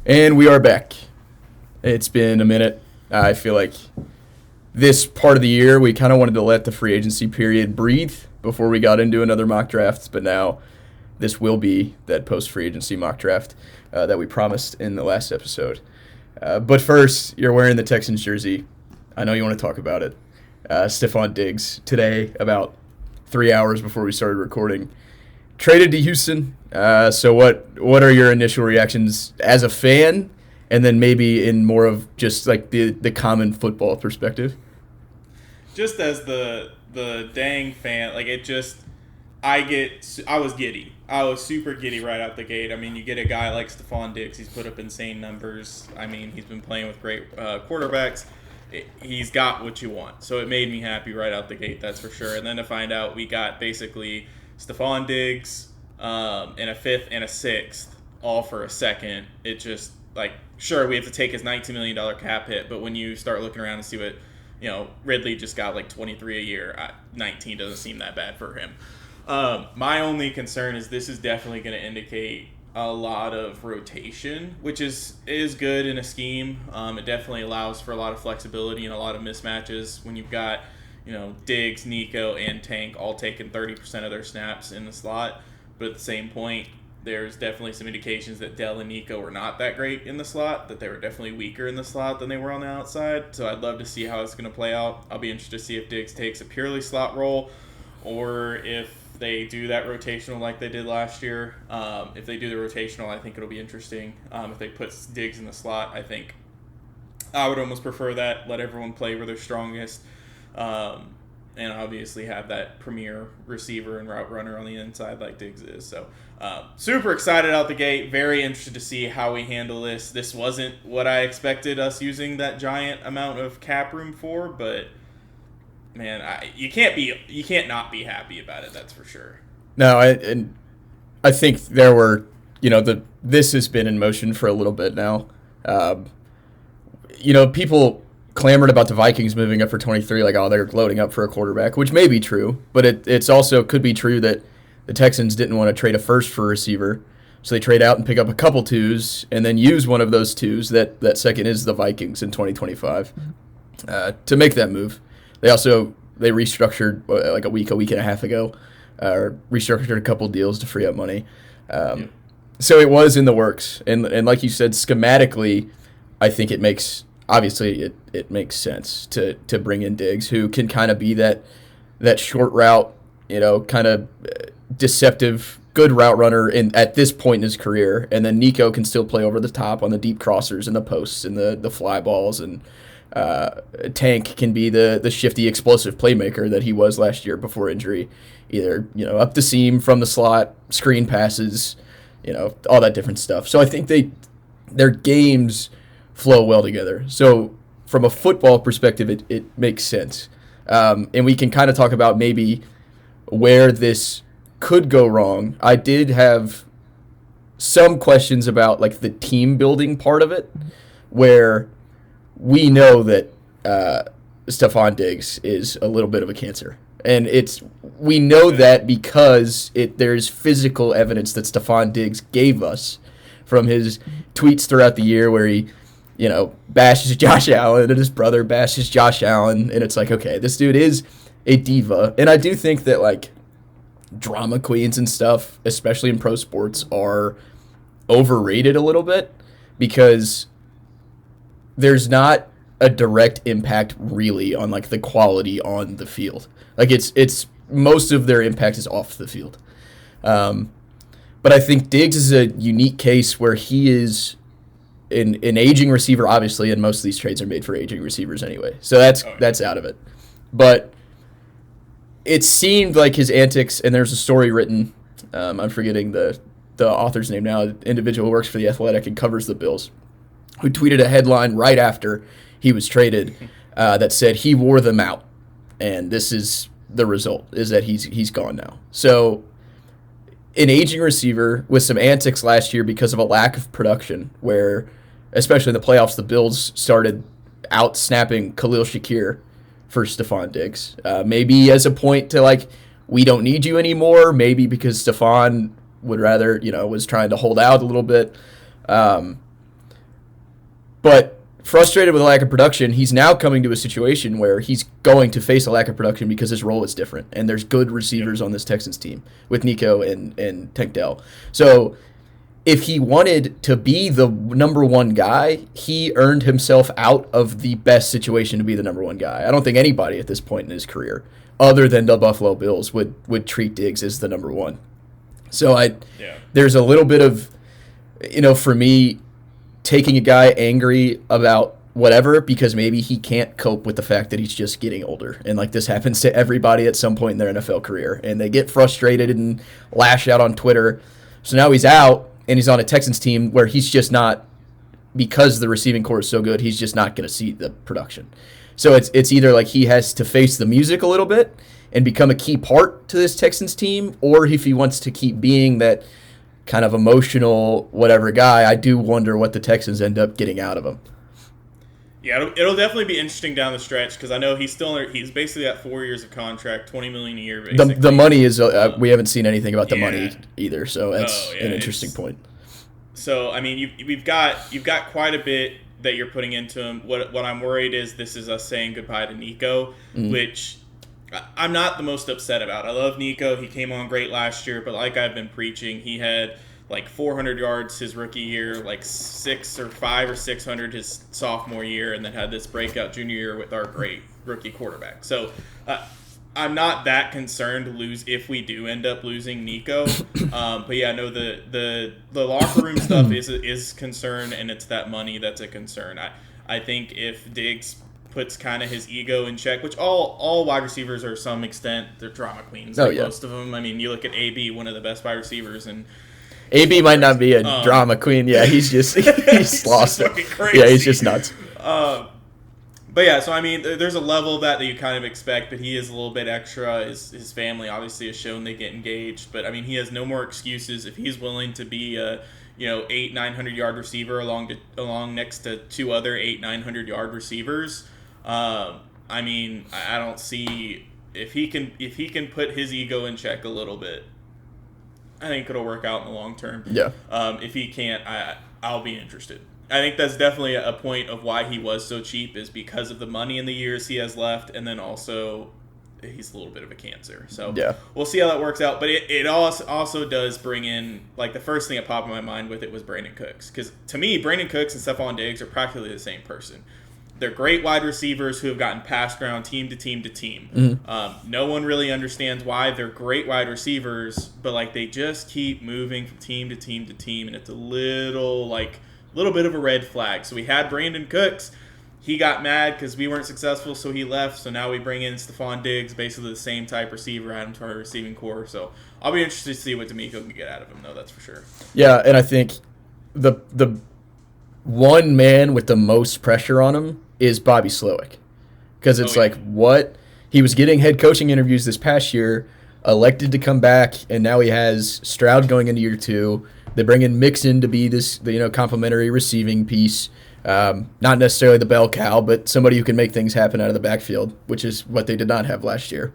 And we are back. It's been a minute. I feel like this part of the year we kind of wanted to let the free agency period breathe before we got into another mock draft, but now this will be that post free agency mock draft that we promised in the last episode. But first, you're wearing the Texans jersey. I know you want to talk about it. Stefon Diggs today, about 3 hours before we started recording, traded to Houston. So what are your initial reactions as a fan, and then maybe in more of just like the common football perspective? Just as the dang fan, like it just, I was giddy. I was super giddy right out the gate. I mean, you get a guy like Stefon Diggs. He's put up insane numbers. I mean, he's been playing with great quarterbacks. He's got what you want. So it made me happy right out the gate, that's for sure. And then to find out we got basically Stefon Diggs and a fifth and a sixth, all for a second. It just, like, sure, we have to take his $19 million cap hit, but when you start looking around and see what, Ridley just got like 23 a year, 19 doesn't seem that bad for him. My only concern is this is definitely going to indicate a lot of rotation, which is good in a scheme. It definitely allows for a lot of flexibility and a lot of mismatches when you've got, Diggs, Nico, and Tank all taking 30% of their snaps in the slot. But at the same point, there's definitely some indications that Dell and Nico were not that great in the slot, that they were definitely weaker in the slot than they were on the outside. So I'd love to see how it's going to play out. I'll be interested to see if Diggs takes a purely slot role or if they do that rotational like they did last year. If they do the rotational, I think it'll be interesting. If they put Diggs in the slot, I think I would almost prefer that. Let everyone play where they're strongest. And obviously have that premier receiver and route runner on the inside like Diggs is. So super excited out the gate. Very interested to see how we handle this. This wasn't what I expected us using that giant amount of cap room for, but man, you can't not be happy about it. That's for sure. No, I think there were, this has been in motion for a little bit now. People clamored about the Vikings moving up for 23, like, oh, they're loading up for a quarterback, which may be true, but it's also could be true that the Texans didn't want to trade a first for a receiver, so they trade out and pick up a couple twos and then use one of those twos, that second is the Vikings in 2025, to make that move. They restructured like a week and a half ago, or restructured a couple deals to free up money. So it was in the works, and like you said, schematically, I think it makes sense to bring in Diggs, who can kind of be that short route, kind of deceptive, good route runner at this point in his career, and then Nico can still play over the top on the deep crossers and the posts and the fly balls, and Tank can be the shifty, explosive playmaker that he was last year before injury, either up the seam, from the slot, screen passes, all that different stuff. So I think their games flow well together. So from a football perspective, it makes sense. And we can kind of talk about maybe where this could go wrong. I did have some questions about like the team building part of it, where we know that Stefon Diggs is a little bit of a cancer. And we know that because there's physical evidence that Stefon Diggs gave us from his tweets throughout the year, where he bashes Josh Allen, and his brother bashes Josh Allen, and it's like, okay, this dude is a diva. And I do think that, like, drama queens and stuff, especially in pro sports, are overrated a little bit, because there's not a direct impact really on, like, the quality on the field. Like, it's most of their impact is off the field. But I think Diggs is a unique case where he is an aging receiver, obviously, and most of these trades are made for aging receivers anyway. So that's out of it. But it seemed like his antics, and there's a story written, I'm forgetting the author's name now, an individual who works for The Athletic and covers the Bills, who tweeted a headline right after he was traded that said he wore them out. And this is the result, is that he's gone now. So an aging receiver with some antics last year because of a lack of production, where, especially in the playoffs, the Bills started out-snapping Khalil Shakir for Stefon Diggs. Maybe as a point to, like, we don't need you anymore. Maybe because Stefon would rather, was trying to hold out a little bit. But frustrated with a lack of production, he's now coming to a situation where he's going to face a lack of production because his role is different, and there's good receivers on this Texans team with Nico and Tank Dell. So if he wanted to be the number one guy, he earned himself out of the best situation to be the number one guy. I don't think anybody at this point in his career, other than the Buffalo Bills, would treat Diggs as the number one. So there's a little bit of, for me, taking a guy angry about whatever because maybe he can't cope with the fact that he's just getting older. And like this happens to everybody at some point in their NFL career. And they get frustrated and lash out on Twitter. So now he's out and he's on a Texans team where he's just not, because the receiving core is so good, he's just not going to see the production. So it's either like he has to face the music a little bit and become a key part to this Texans team, or if he wants to keep being that kind of emotional whatever guy, I do wonder what the Texans end up getting out of him. Yeah, it'll definitely be interesting down the stretch because I know he's basically got 4 years of contract, $20 million a year. Basically. The money is we haven't seen anything about the money either, so that's an interesting point. So I mean, you've got quite a bit that you're putting into him. What I'm worried is this is us saying goodbye to Nico, which I'm not the most upset about. I love Nico. He came on great last year, but like I've been preaching, he had like 400 yards his rookie year, like 500 or 600 his sophomore year, and then had this breakout junior year with our great rookie quarterback. So I'm not that concerned if we do end up losing Nico. But yeah, no, the locker room stuff is concern, and it's that money that's a concern. I think if Diggs puts kind of his ego in check, which all wide receivers are to some extent, they're drama queens. Most of them. I mean, you look at AB, one of the best wide receivers, and AB might not be a drama queen. Yeah, he's lost it. Crazy. Yeah, he's just nuts. But yeah, so I mean, there's a level of that you kind of expect, but he is a little bit extra. His family obviously has shown they get engaged, but I mean, he has no more excuses if he's willing to be a 800-900 yard receiver along next to two other 800-900 yard receivers. I mean, I don't see if he can put his ego in check a little bit. I think it'll work out in the long term. Yeah. If he can't, I'll be interested. I think that's definitely a point of why he was so cheap is because of the money in the years he has left, and then also he's a little bit of a cancer. So yeah, we'll see how that works out. But it also does bring in, like, the first thing that popped in my mind with it was Brandon Cooks. Because to me, Brandon Cooks and Stephon Diggs are practically the same person. They're great wide receivers who have gotten passed around team to team to team. Mm-hmm. No one really understands why they're great wide receivers, but like they just keep moving from team to team to team, and it's a little bit of a red flag. So we had Brandon Cooks. He got mad because we weren't successful, so he left. So now we bring in Stephon Diggs, basically the same type receiver, add him to our receiving core. So I'll be interested to see what D'Amico can get out of him, though, that's for sure. Yeah, and I think the one man with the most pressure on him is Bobby Slowick. Because it's what? He was getting head coaching interviews this past year, elected to come back, and now he has Stroud going into year 2. They bring in Mixon to be this, complimentary receiving piece. Not necessarily the bell cow, but somebody who can make things happen out of the backfield, which is what they did not have last year.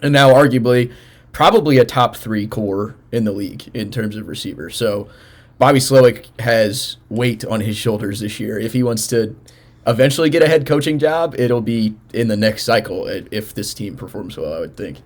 And now arguably probably a top 3 core in the league in terms of receivers. So Bobby Slowick has weight on his shoulders this year. If he wants to eventually get a head coaching job, it'll be in the next cycle if this team performs well, I would think.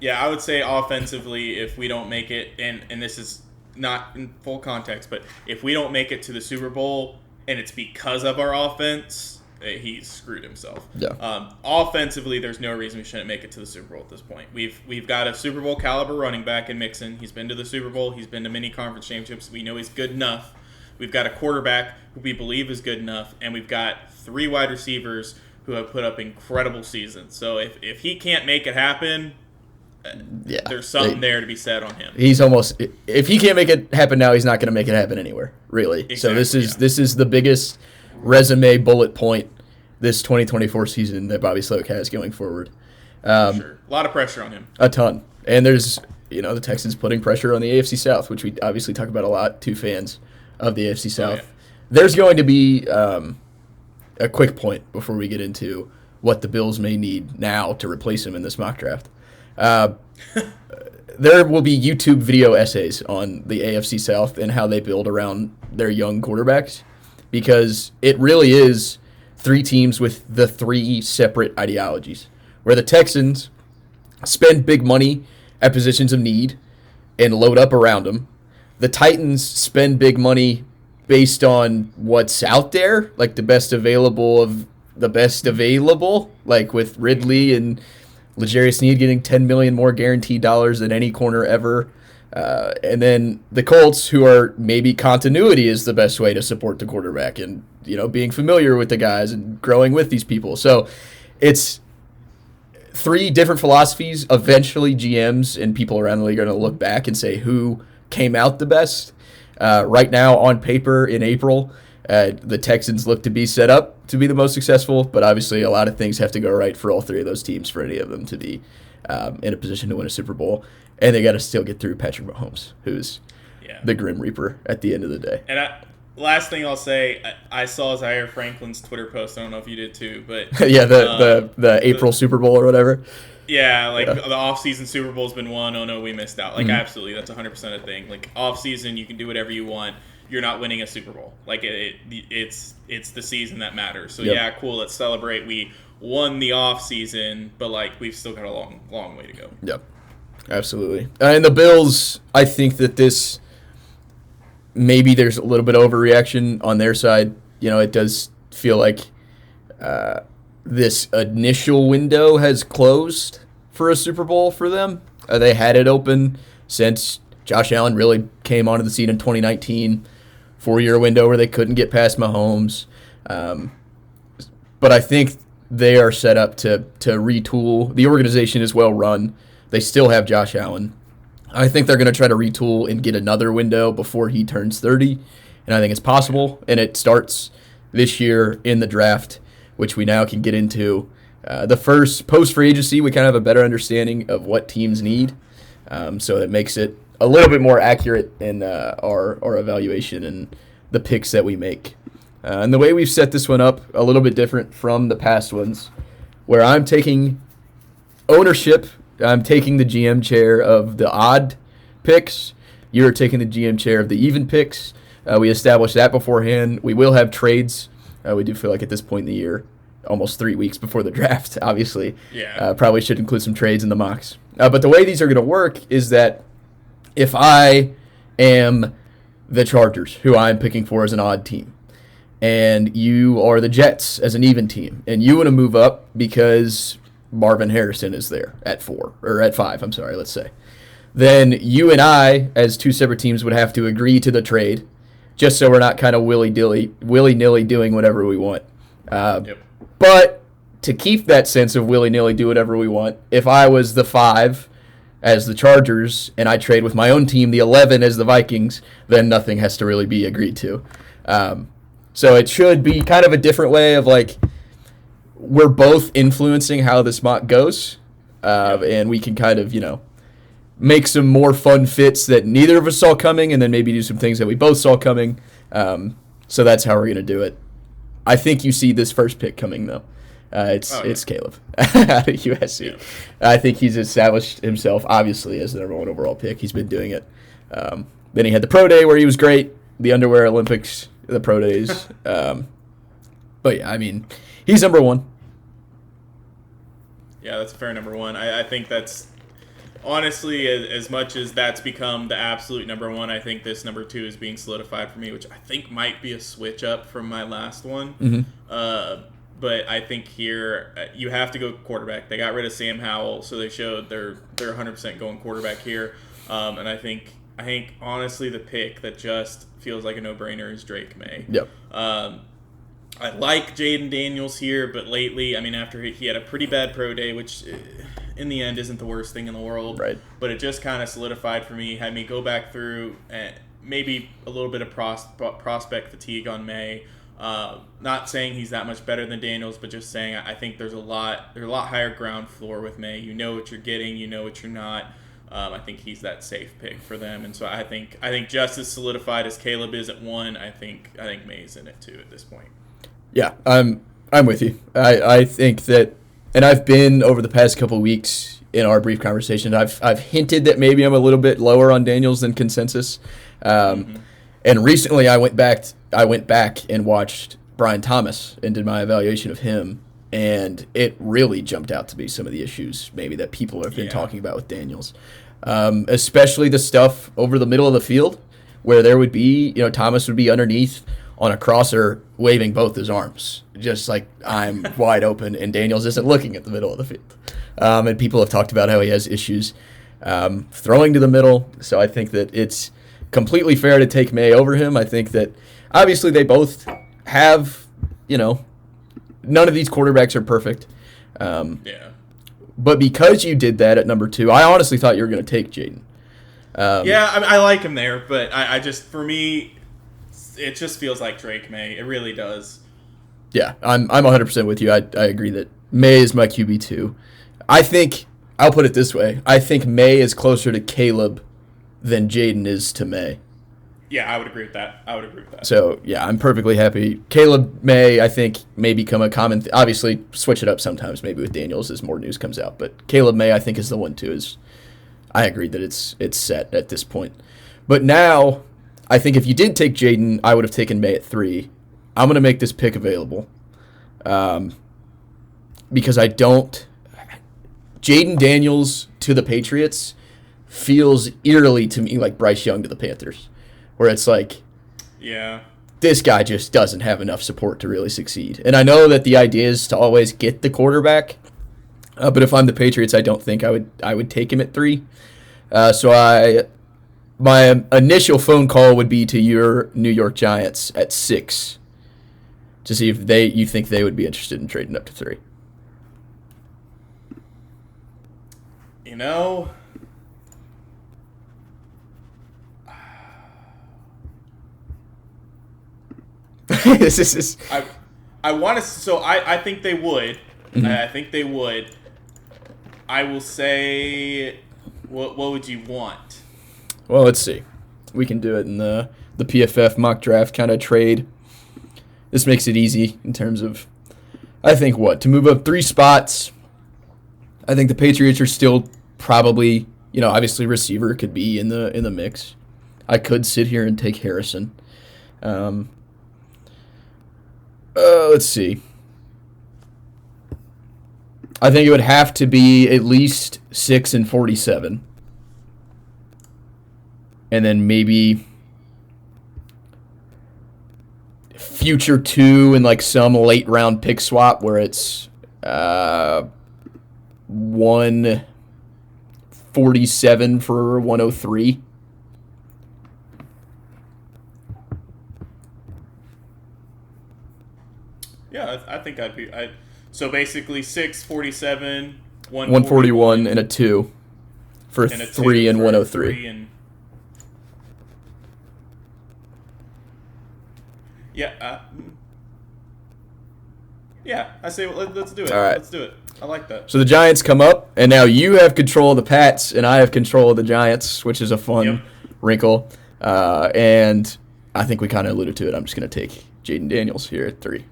Yeah, I would say offensively, if we don't make it, and this is not in full context, but if we don't make it to the Super Bowl and it's because of our offense, he's screwed himself. Yeah. Offensively, there's no reason we shouldn't make it to the Super Bowl at this point. We've got a Super Bowl caliber running back in Mixon. He's been to the Super Bowl. He's been to many conference championships. We know he's good enough. We've got a quarterback who we believe is good enough, and we've got 3 wide receivers who have put up incredible seasons. So if he can't make it happen, there's something there to be said on him. He's almost, if he can't make it happen now, he's not going to make it happen anywhere, really. Exactly, so this is the biggest resume bullet point this 2024 season that Bobby Slowick has going forward. Sure. A lot of pressure on him. A ton. And there's, the Texans putting pressure on the AFC South, which we obviously talk about a lot, 2 fans of the AFC South. Oh, yeah. There's going to be a quick point before we get into what the Bills may need now to replace him in this mock draft. There will be YouTube video essays on the AFC South and how they build around their young quarterbacks, because it really is three teams with the three separate ideologies, where the Texans spend big money at positions of need and load up around them. The Titans spend big money based on what's out there, like the best available of the best available, like with Ridley and L'Jarius Sneed getting $10 million more guaranteed dollars than any corner ever. And then the Colts, who are maybe continuity is the best way to support the quarterback and, being familiar with the guys and growing with these people. So it's three different philosophies. Eventually GMs and people around the league are going to look back and say who came out the best. Right now on paper in April, the Texans look to be set up to be the most successful, but obviously a lot of things have to go right for all three of those teams for any of them to be in a position to win a Super Bowl. And they got to still get through Patrick Mahomes, who's the Grim Reaper at the end of the day. And last thing I'll say, I saw Zaire Franklin's Twitter post. I don't know if you did too, but the April Super Bowl or whatever. Yeah, the off-season Super Bowl's been won. Oh no, we missed out. Absolutely, that's 100% a thing. Like off-season, you can do whatever you want. You're not winning a Super Bowl. Like it's the season that matters. So yeah, cool. Let's celebrate. We won the off-season, but we've still got a long way to go. Yep, absolutely. And the Bills, I think that this maybe there's a little bit of overreaction on their side. It does feel like this initial window has closed for a Super Bowl for them. They had it open since Josh Allen really came onto the scene in 2019. 4-year window where they couldn't get past Mahomes. But I think they are set up to retool. The organization is well run. They still have Josh Allen. I think they're going to try to retool and get another window before he turns 30. And I think it's possible. And it starts this year in the draft, which we now can get into. The first post-free agency, we kind of have a better understanding of what teams need. So that makes it a little bit more accurate in our evaluation and the picks that we make. And the way we've set this one up, a little bit different from the past ones, where I'm taking ownership. I'm taking the GM chair of the odd picks. You're taking the GM chair of the even picks. We established that beforehand. We will have trades. We do feel like at this point in the year, almost 3 weeks before the draft, obviously. Yeah. Probably should include some trades in the mocks. But the way these are going to work is that if I am the Chargers, who I'm picking for as an odd team, and you are the Jets as an even team, and you want to move up because Marvin Harrison is there at 5, let's say, then you and I, as two separate teams, would have to agree to the trade, just so we're not kind of willy-nilly doing whatever we want. But to keep that sense of willy-nilly do whatever we want, if I was the 5 as the Chargers and I trade with my own team, the 11 as the Vikings, then nothing has to really be agreed to. So it should be kind of a different way of we're both influencing how this mock goes, and we can kind of, make some more fun fits that neither of us saw coming, and then maybe do some things that we both saw coming. So that's how we're going to do it. I think you see this first pick coming, though. It's Caleb out of USC. Yeah. I think he's established himself, obviously, as the number 1 overall pick. He's been doing it. Then he had the Pro Day where he was great, the Underwear Olympics, the Pro Days. But, yeah, I mean, he's number 1. Yeah, that's a fair number 1. I think that's, honestly, as much as that's become the absolute number 1, I think this number 2 is being solidified for me, which I think might be a switch up from my last one. Mm-hmm. But I think here you have to go quarterback. They got rid of Sam Howell, so they showed they're 100% going quarterback here. And I think honestly the pick that just feels like a no-brainer is Drake May. Yep. I like Jaden Daniels here, but lately, after he had a pretty bad pro day, which in the end isn't the worst thing in the world. Right. But it just kind of solidified for me, had me go back through maybe a little bit of prospect fatigue on May. Not saying he's that much better than Daniels, but just saying I think there's a lot higher ground floor with May. You know what you're getting, you know what you're not. I think he's that safe pick for them, and so I think just as solidified as Caleb is at 1, I think May's in it too at this point. Yeah, I'm with you. I think that, and I've been over the past couple of weeks in our brief conversation, I've hinted that maybe I'm a little bit lower on Daniels than consensus. And recently, I went back and watched Brian Thomas and did my evaluation of him, and it really jumped out to be some of the issues maybe that people have been talking about with Daniels, especially the stuff over the middle of the field where there would be, Thomas would be underneath on a crosser waving both his arms, just like I'm wide open, and Daniels isn't looking at the middle of the field. And people have talked about how he has issues throwing to the middle, so I think that it's completely fair to take May over him. I think that obviously they both have, none of these quarterbacks are perfect. But because you did that at number 2, I honestly thought you were going to take Jaden. I like him there, but I just, for me, it just feels like Drake May. It really does. Yeah, I'm 100% with you. I agree that May is my QB2. I think, I'll put it this way, I think May is closer to Caleb than Jaden is to May. Yeah, I would agree with that. So, yeah, I'm perfectly happy. Caleb May, I think, may become a common obviously, switch it up sometimes, maybe with Daniels as more news comes out. But Caleb May, I think, is the one, too. I agree that it's set at this point. But now, I think if you did take Jaden, I would have taken May at 3. I'm going to make this pick available because I don't... Jaden Daniels to the Patriots feels eerily to me like Bryce Young to the Panthers, where it's like, this guy just doesn't have enough support to really succeed. And I know that the idea is to always get the quarterback, but if I'm the Patriots, I don't think I would take him at 3. So my initial phone call would be to your New York Giants at 6 to see if you think they would be interested in trading up to 3. This is. I want to. So I think they would. Mm-hmm. I think they would. I will say, what would you want? Well, let's see. We can do it in the PFF mock draft kind of trade. This makes it easy in terms of, I think, to move up 3 spots. I think the Patriots are still probably, obviously receiver could be in the mix. I could sit here and take Harrison. Let's see. I think it would have to be at least 6 and 47. And then maybe future 2 and like some late round pick swap where it's 147 for 103. Yeah, I think I'd be. So basically 6, 47, 141 and a 2 for 3 and 103. I say let's do it. All right. Let's do it. I like that. So the Giants come up, and now you have control of the Pats, and I have control of the Giants, which is a fun wrinkle. And I think we kind of alluded to it. I'm just going to take Jaden Daniels here at 3.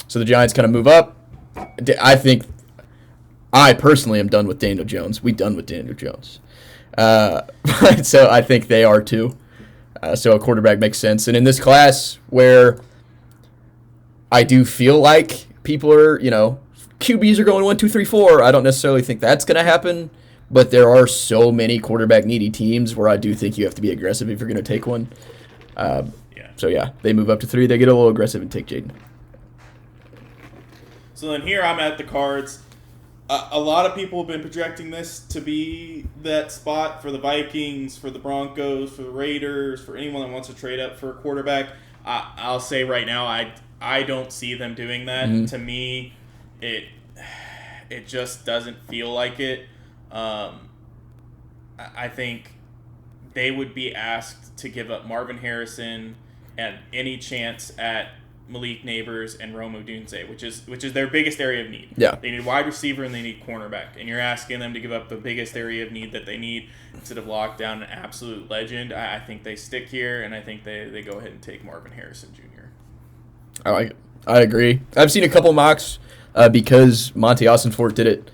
So the Giants kind of move up. I think I personally am done with Daniel Jones. We done with Daniel Jones. So I think they are too. So a quarterback makes sense. And in this class where I do feel like people are, QBs are going 1, 2, 3, 4, I don't necessarily think that's going to happen. But there are so many quarterback needy teams where I do think you have to be aggressive if you're going to take one. So yeah, they move up to 3. They get a little aggressive and take Jaden. So then here I'm at the Cards. A lot of people have been projecting this to be that spot for the Vikings, for the Broncos, for the Raiders, for anyone that wants to trade up for a quarterback. I'll say right now I don't see them doing that. Mm-hmm. To me, it just doesn't feel like it. I think they would be asked to give up Marvin Harrison and any chance at Malik Neighbors and Rome Odunze, which is their biggest area of need. Yeah. They need wide receiver and they need cornerback. And you're asking them to give up the biggest area of need that they need instead of lock down an absolute legend. I think they stick here, and I think they go ahead and take Marvin Harrison Jr. I like it. I agree. I've seen a couple mocks because Monty Ossenfort did it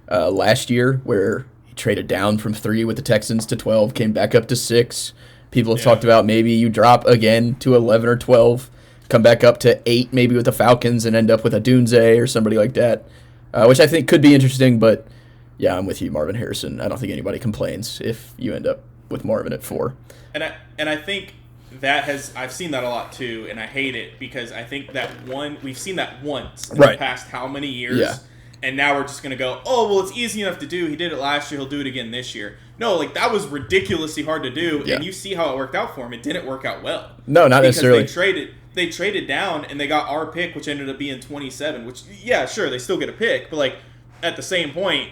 last year where he traded down from 3 with the Texans to 12, came back up to 6. People have talked about maybe you drop again to 11 or 12, come back up to 8 maybe with the Falcons and end up with a Dunze or somebody like that, which I think could be interesting. But, yeah, I'm with you, Marvin Harrison. I don't think anybody complains if you end up with Marvin at 4. And I think I've seen that a lot too, and I hate it because I think we've seen that once in the past how many years, and now we're just gonna go, oh well, it's easy enough to do. He did it last year, he'll do it again this year. No, like that was ridiculously hard to do, and you see how it worked out for him. It didn't work out well. No, not because necessarily. They traded down and they got our pick, which ended up being 27. Which sure they still get a pick, but like at the same point,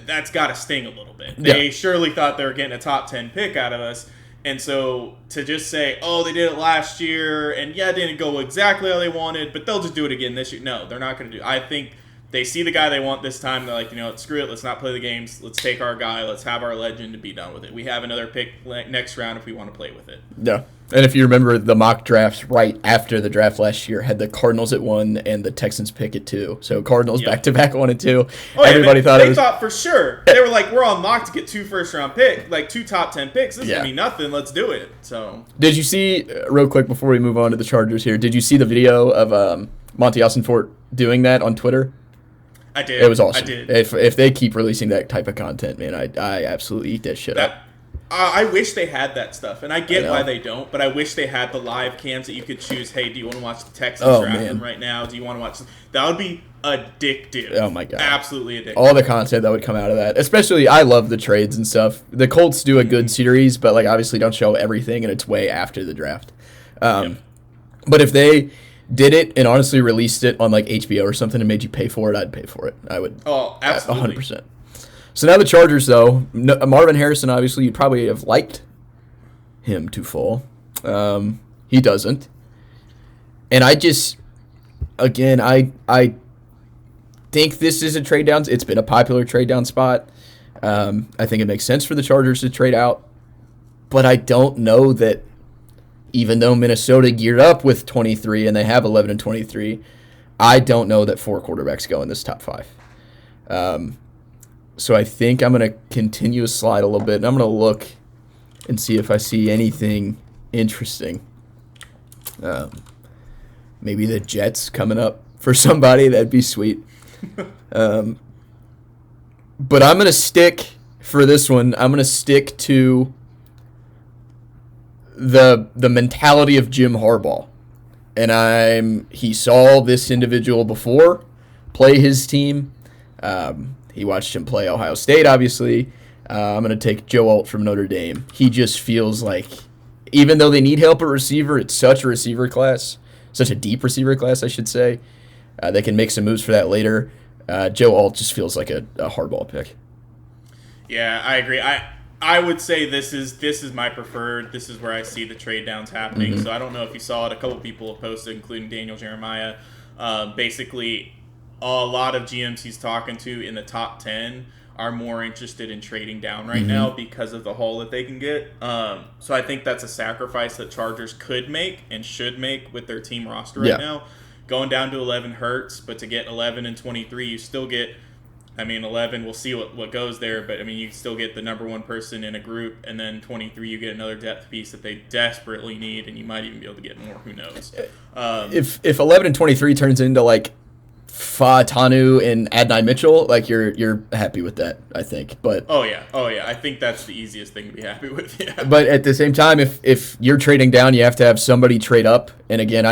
that's got to sting a little bit. They surely thought they were getting a top 10 pick out of us. And so to just say, oh, they did it last year, and it didn't go exactly how they wanted, but they'll just do it again this year. No, they're not going to do it. I think they see the guy they want this time. They're like, screw it. Let's not play the games. Let's take our guy. Let's have our legend and be done with it. We have another pick next round if we want to play with it. Yeah. And if you remember, the mock drafts right after the draft last year had the Cardinals at 1 and the Texans pick at 2. So Cardinals back-to-back 1 and 2. Everybody they thought for sure. They were like, we're on lock to get 2 first-round picks, like 2 top 10 picks. This is going to be nothing. Let's do it. So did you see, real quick before we move on to the Chargers here, did you see the video of Monty Ossenfort doing that on Twitter? I did. It was awesome. I did. If they keep releasing that type of content, man, I absolutely eat that shit up. I wish they had that stuff, and I get why they don't, but I wish they had the live cams that you could choose, hey, do you want to watch the Texans draft them right now? Do you want to watch – that would be addictive. Oh, my God. Absolutely addictive. All the content that would come out of that. Especially, I love the trades and stuff. The Colts do a good series, but, like, obviously don't show everything, and it's way after the draft. But if they did it and honestly released it on, like, HBO or something and made you pay for it, I'd pay for it. I would. Oh, absolutely. 100%. So now the Chargers, though, Marvin Harrison, obviously, you'd probably have liked him to fall. He doesn't. And I just, again, I think this is a trade down. It's been a popular trade down spot. I think it makes sense for the Chargers to trade out. But I don't know that even though Minnesota geared up with 23 and they have 11 and 23, I don't know that 4 quarterbacks go in this top 5. So I think I'm going to continue to slide a little bit, and I'm going to look and see if I see anything interesting. Maybe the Jets coming up for somebody. That'd be sweet. But I'm going to stick, for this one, I'm going to stick to the mentality of Jim Harbaugh. And he saw this individual before play his team. He watched him play Ohio State, obviously. I'm going to take Joe Alt from Notre Dame. He just feels like, even though they need help at receiver, it's such a receiver class, such a deep receiver class, I should say. They can make some moves for that later. Joe Alt just feels like a hardball pick. Yeah, I agree. I would say this is my preferred. This is where I see the trade downs happening. So I don't know if you saw it. A couple people have posted, including Daniel Jeremiah. Basically, a lot of GMs he's talking to in the top 10 are more interested in trading down right now because of the haul that they can get. So I think that's a sacrifice that Chargers could make and should make with their team roster right now. Going down to 11 hurts, but to get 11 and 23, you still get, 11, we'll see what goes there, but, you still get the number 1 person in a group, and then 23, you get another depth piece that they desperately need, and you might even be able to get more. Who knows? If 11 and 23 turns into, like, Tanu and Adonai Mitchell, like you're happy with that, I think. But oh yeah, I think that's the easiest thing to be happy with. Yeah. But at the same time, if you're trading down, you have to have somebody trade up. And again,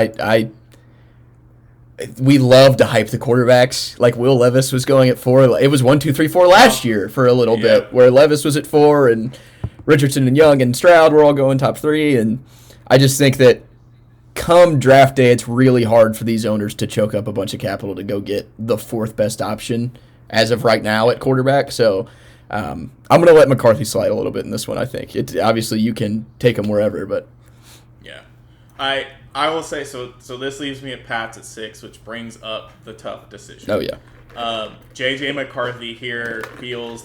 we love to hype the quarterbacks. Like Will Levis was going at 4. It was 1, 2, 3, 4 last year for a little bit, where Levis was at 4 and Richardson and Young and Stroud were all going top 3. And I just think that come draft day, it's really hard for these owners to choke up a bunch of capital to go get the 4th best option as of right now at quarterback. So I'm going to let McCarthy slide a little bit in this one, I think. Obviously, you can take him wherever, but... Yeah. I will say, so this leaves me at Pats at 6, which brings up the tough decision. Oh, yeah. J.J. McCarthy here feels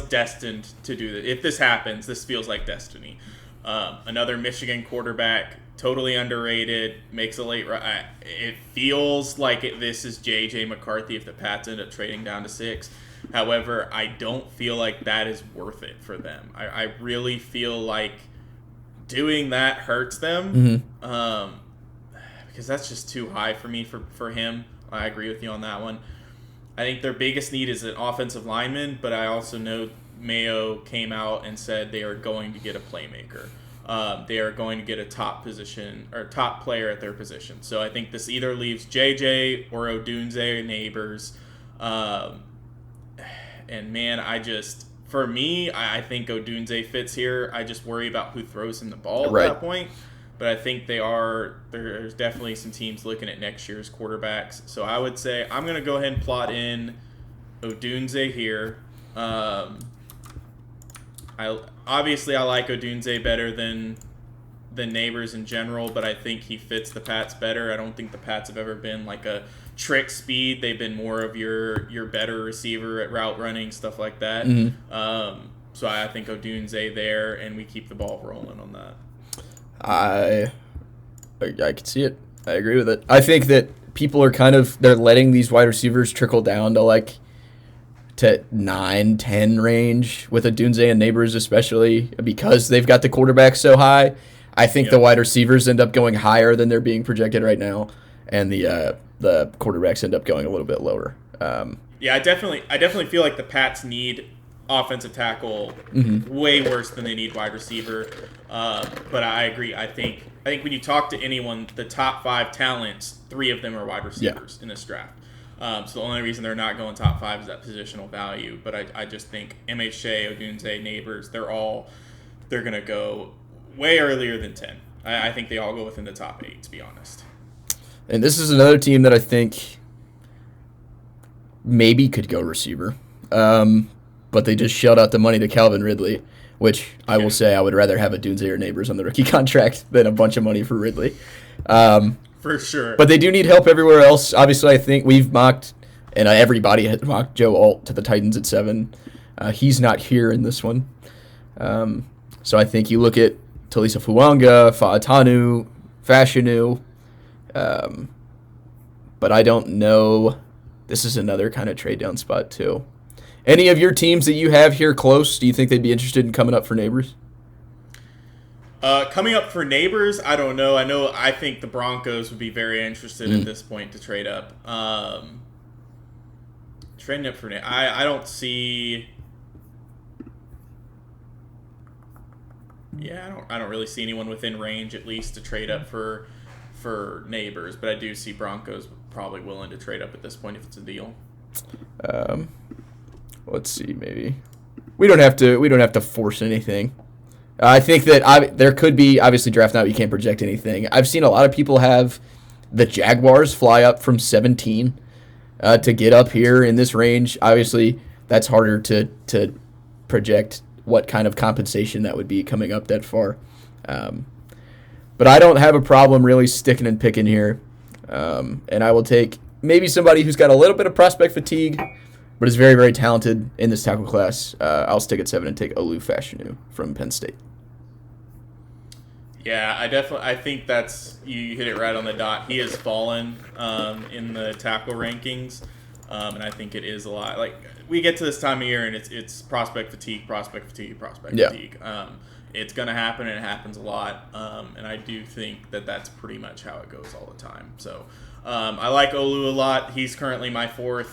destined to do this. If this happens, this feels like destiny. Another Michigan quarterback, totally underrated, makes a late run. It feels like this is J.J. McCarthy if the Pats end up trading down to 6. However, I don't feel like that is worth it for them. I really feel like doing that hurts them, because that's just too high for me for him. I agree with you on that one. I think their biggest need is an offensive lineman, but I also know Mayo came out and said they are going to get a playmaker. They are going to get a top position or top player at their position. So I think this either leaves JJ or Odunze Neighbors. And man, for me, I think Odunze fits here. I just worry about who throws him the ball at that point. But I think there's definitely some teams looking at next year's quarterbacks. So I would say I'm going to go ahead and plot in Odunze here. I like Odunze better than Neighbors in general, but I think he fits the Pats better. I don't think the Pats have ever been like a trick speed. They've been more of your better receiver at route running, stuff like that. So I think Odunze there, and we keep the ball rolling on that. I can see it. I agree with it. I think that people are they're letting these wide receivers trickle down to 9, 10 range with Odunze and Neighbors, especially because they've got the quarterback so high. I think the wide receivers end up going higher than they're being projected right now, and the quarterbacks end up going a little bit lower. I definitely feel like the Pats need offensive tackle way worse than they need wide receiver. But I agree. I think when you talk to anyone, the top 5 talents, 3 of them are wide receivers in this draft. So the only reason they're not going top 5 is that positional value. But I just think MHA, Odunze, Neighbors, they're going to go way earlier than 10. I think they all go within the top 8, to be honest. And this is another team that I think maybe could go receiver. But they just shelled out the money to Calvin Ridley, which I will say I would rather have Odunze or Neighbors on the rookie contract than a bunch of money for Ridley. For sure. But they do need help everywhere else. Obviously, I think we've mocked, and everybody had mocked Joe Alt to the Titans at 7. He's not here in this one. So I think you look at Talisa Fuanga, Fa'atanu, Fashanu, but I don't know. This is another kind of trade down spot too. Any of your teams that you have here close, do you think they'd be interested in coming up for Neighbors? Coming up for Neighbors, I don't know. I think the Broncos would be very interested at this point to trade up. Trading up for Neighbors. I don't see... Yeah, I don't really see anyone within range, at least, to trade up for Neighbors. But I do see Broncos probably willing to trade up at this point if it's a deal. Let's see, maybe we don't have to force anything. I think that there could be, obviously draft night, you can't project anything. I've seen a lot of people have the Jaguars fly up from 17 to get up here in this range. Obviously, that's harder to project what kind of compensation that would be coming up that far. But I don't have a problem really sticking and picking here. And I will take maybe somebody who's got a little bit of prospect fatigue, but is very, very talented in this tackle class. I'll stick at 7 and take Olu Fashanu from Penn State. Yeah, I think that's, you hit it right on the dot. He has fallen in the tackle rankings, and I think it is a lot. Like, we get to this time of year, and it's prospect fatigue. It's going to happen, and it happens a lot, and I do think that that's pretty much how it goes all the time. So I like Olu a lot. He's currently my 4th.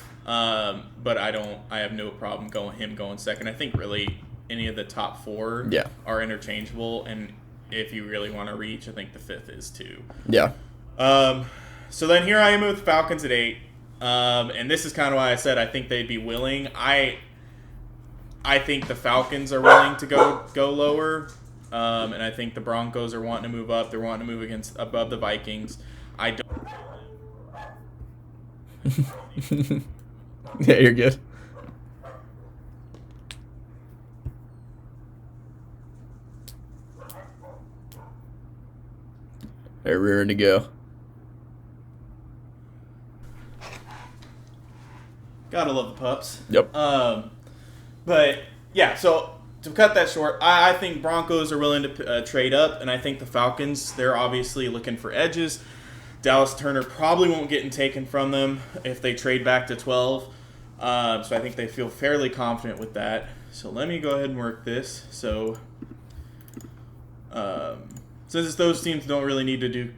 But I have no problem going second. I think really any of the top 4 are interchangeable, and if you really want to reach, I think the 5th is too. Yeah. So then here I am with Falcons at 8. And this is kind of why I said I think they'd be willing. I think the Falcons are willing to go lower. And I think the Broncos are wanting to move up. They're wanting to move above the Vikings. I don't. Yeah, you're good. They're rearing to go. Gotta love the pups. Yep. But yeah, so to cut that short, I think Broncos are willing to trade up, and I think the Falcons, they're obviously looking for edges. Dallas Turner probably won't get taken from them if they trade back to 12. So I think they feel fairly confident with that. So let me go ahead and work this. So since those teams don't really need to do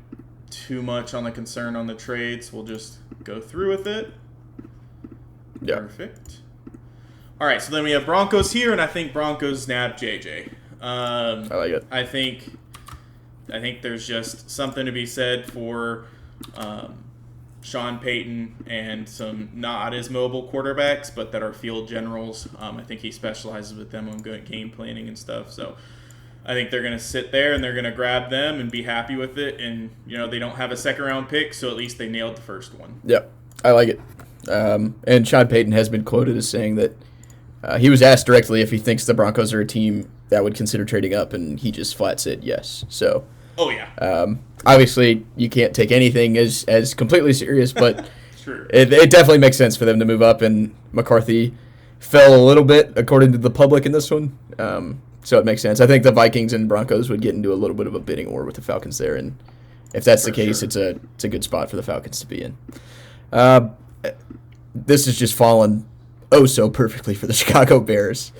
too much on the concern on the trades, we'll just go through with it. Yeah. Perfect. All right, so then we have Broncos here, and I think Broncos nab JJ. I like it. I think there's just something to be said for Sean Payton and some not as mobile quarterbacks, but that are field generals. I think he specializes with them on good game planning and stuff. So I think they're going to sit there and they're going to grab them and be happy with it. And, they don't have a second-round pick, so at least they nailed the first one. Yeah, I like it. And Sean Payton has been quoted as saying that he was asked directly if he thinks the Broncos are a team that would consider trading up, and he just flat said yes. So, oh yeah. Obviously, you can't take anything as completely serious, but True. It definitely makes sense for them to move up, and McCarthy fell a little bit according to the public in this one. So it makes sense. I think the Vikings and Broncos would get into a little bit of a bidding war with the Falcons there, and if that's the case, sure. it's a good spot for the Falcons to be in. This has just fallen so perfectly for the Chicago Bears,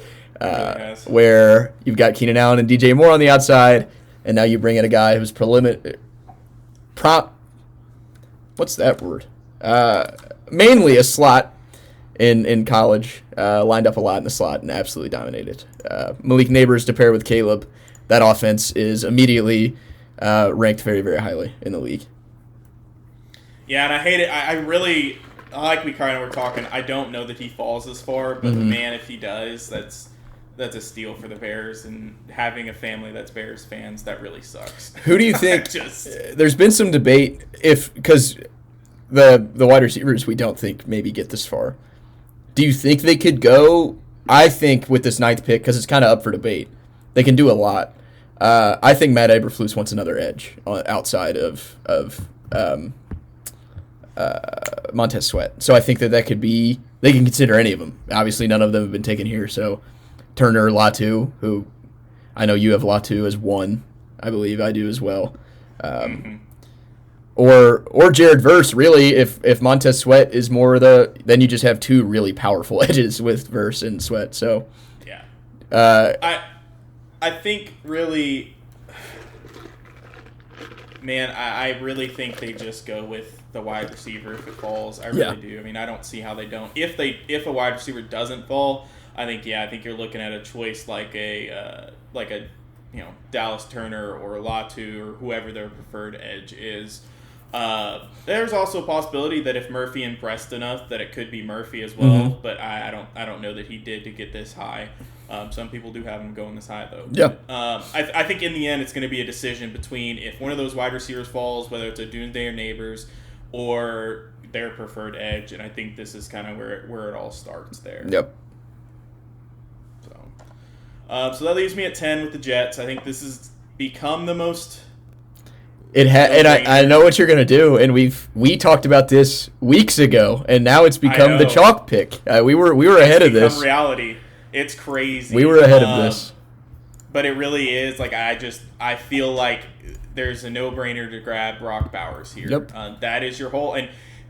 where you've got Keenan Allen and DJ Moore on the outside, and now you bring in a guy who's what's that word? Mainly a slot in college, lined up a lot in the slot and absolutely dominated. Malik Neighbors to pair with Caleb, that offense is immediately ranked very, very highly in the league. Yeah, and I hate it. I really, like we kind of were talking, I don't know that he falls this far, but man, if he does, that's a steal for the Bears, and having a family that's Bears fans, that really sucks. Who do you think? There's been some debate because the wide receivers we don't think maybe get this far. Do you think they could go? I think with this 9th pick, because it's kind of up for debate, they can do a lot. I think Matt Eberflus wants another edge outside of Montez Sweat. So I think that could be, they can consider any of them. Obviously, none of them have been taken here. So Turner, Latu, who I know you have Latu as one. I believe I do as well. Or Jared Verse, really, if Montez Sweat is more then you just have two really powerful edges with Verse and Sweat. So yeah. I think really, man, I really think they just go with the wide receiver if it falls. I really do. I mean, I don't see how they don't. If a wide receiver doesn't fall, I think you're looking at a choice like a Dallas Turner or Latu or whoever their preferred edge is. There's also a possibility that if Murphy impressed enough, that it could be Murphy as well. But I don't know that he did to get this high. Some people do have him going this high though. Yeah. I think in the end it's going to be a decision between if one of those wide receivers falls, whether it's a Doomsday or Neighbors, or their preferred edge, and I think this is kind of where it all starts there. Yep. So that leaves me at 10 with the Jets. I think this has become the most. And I know what you're gonna do, and we talked about this weeks ago, and now it's become the chalk pick. We were ahead of this. Reality. It's crazy. We were ahead of this. But it really is like I feel like there's a no-brainer to grab Brock Bowers here. Yep. That is your whole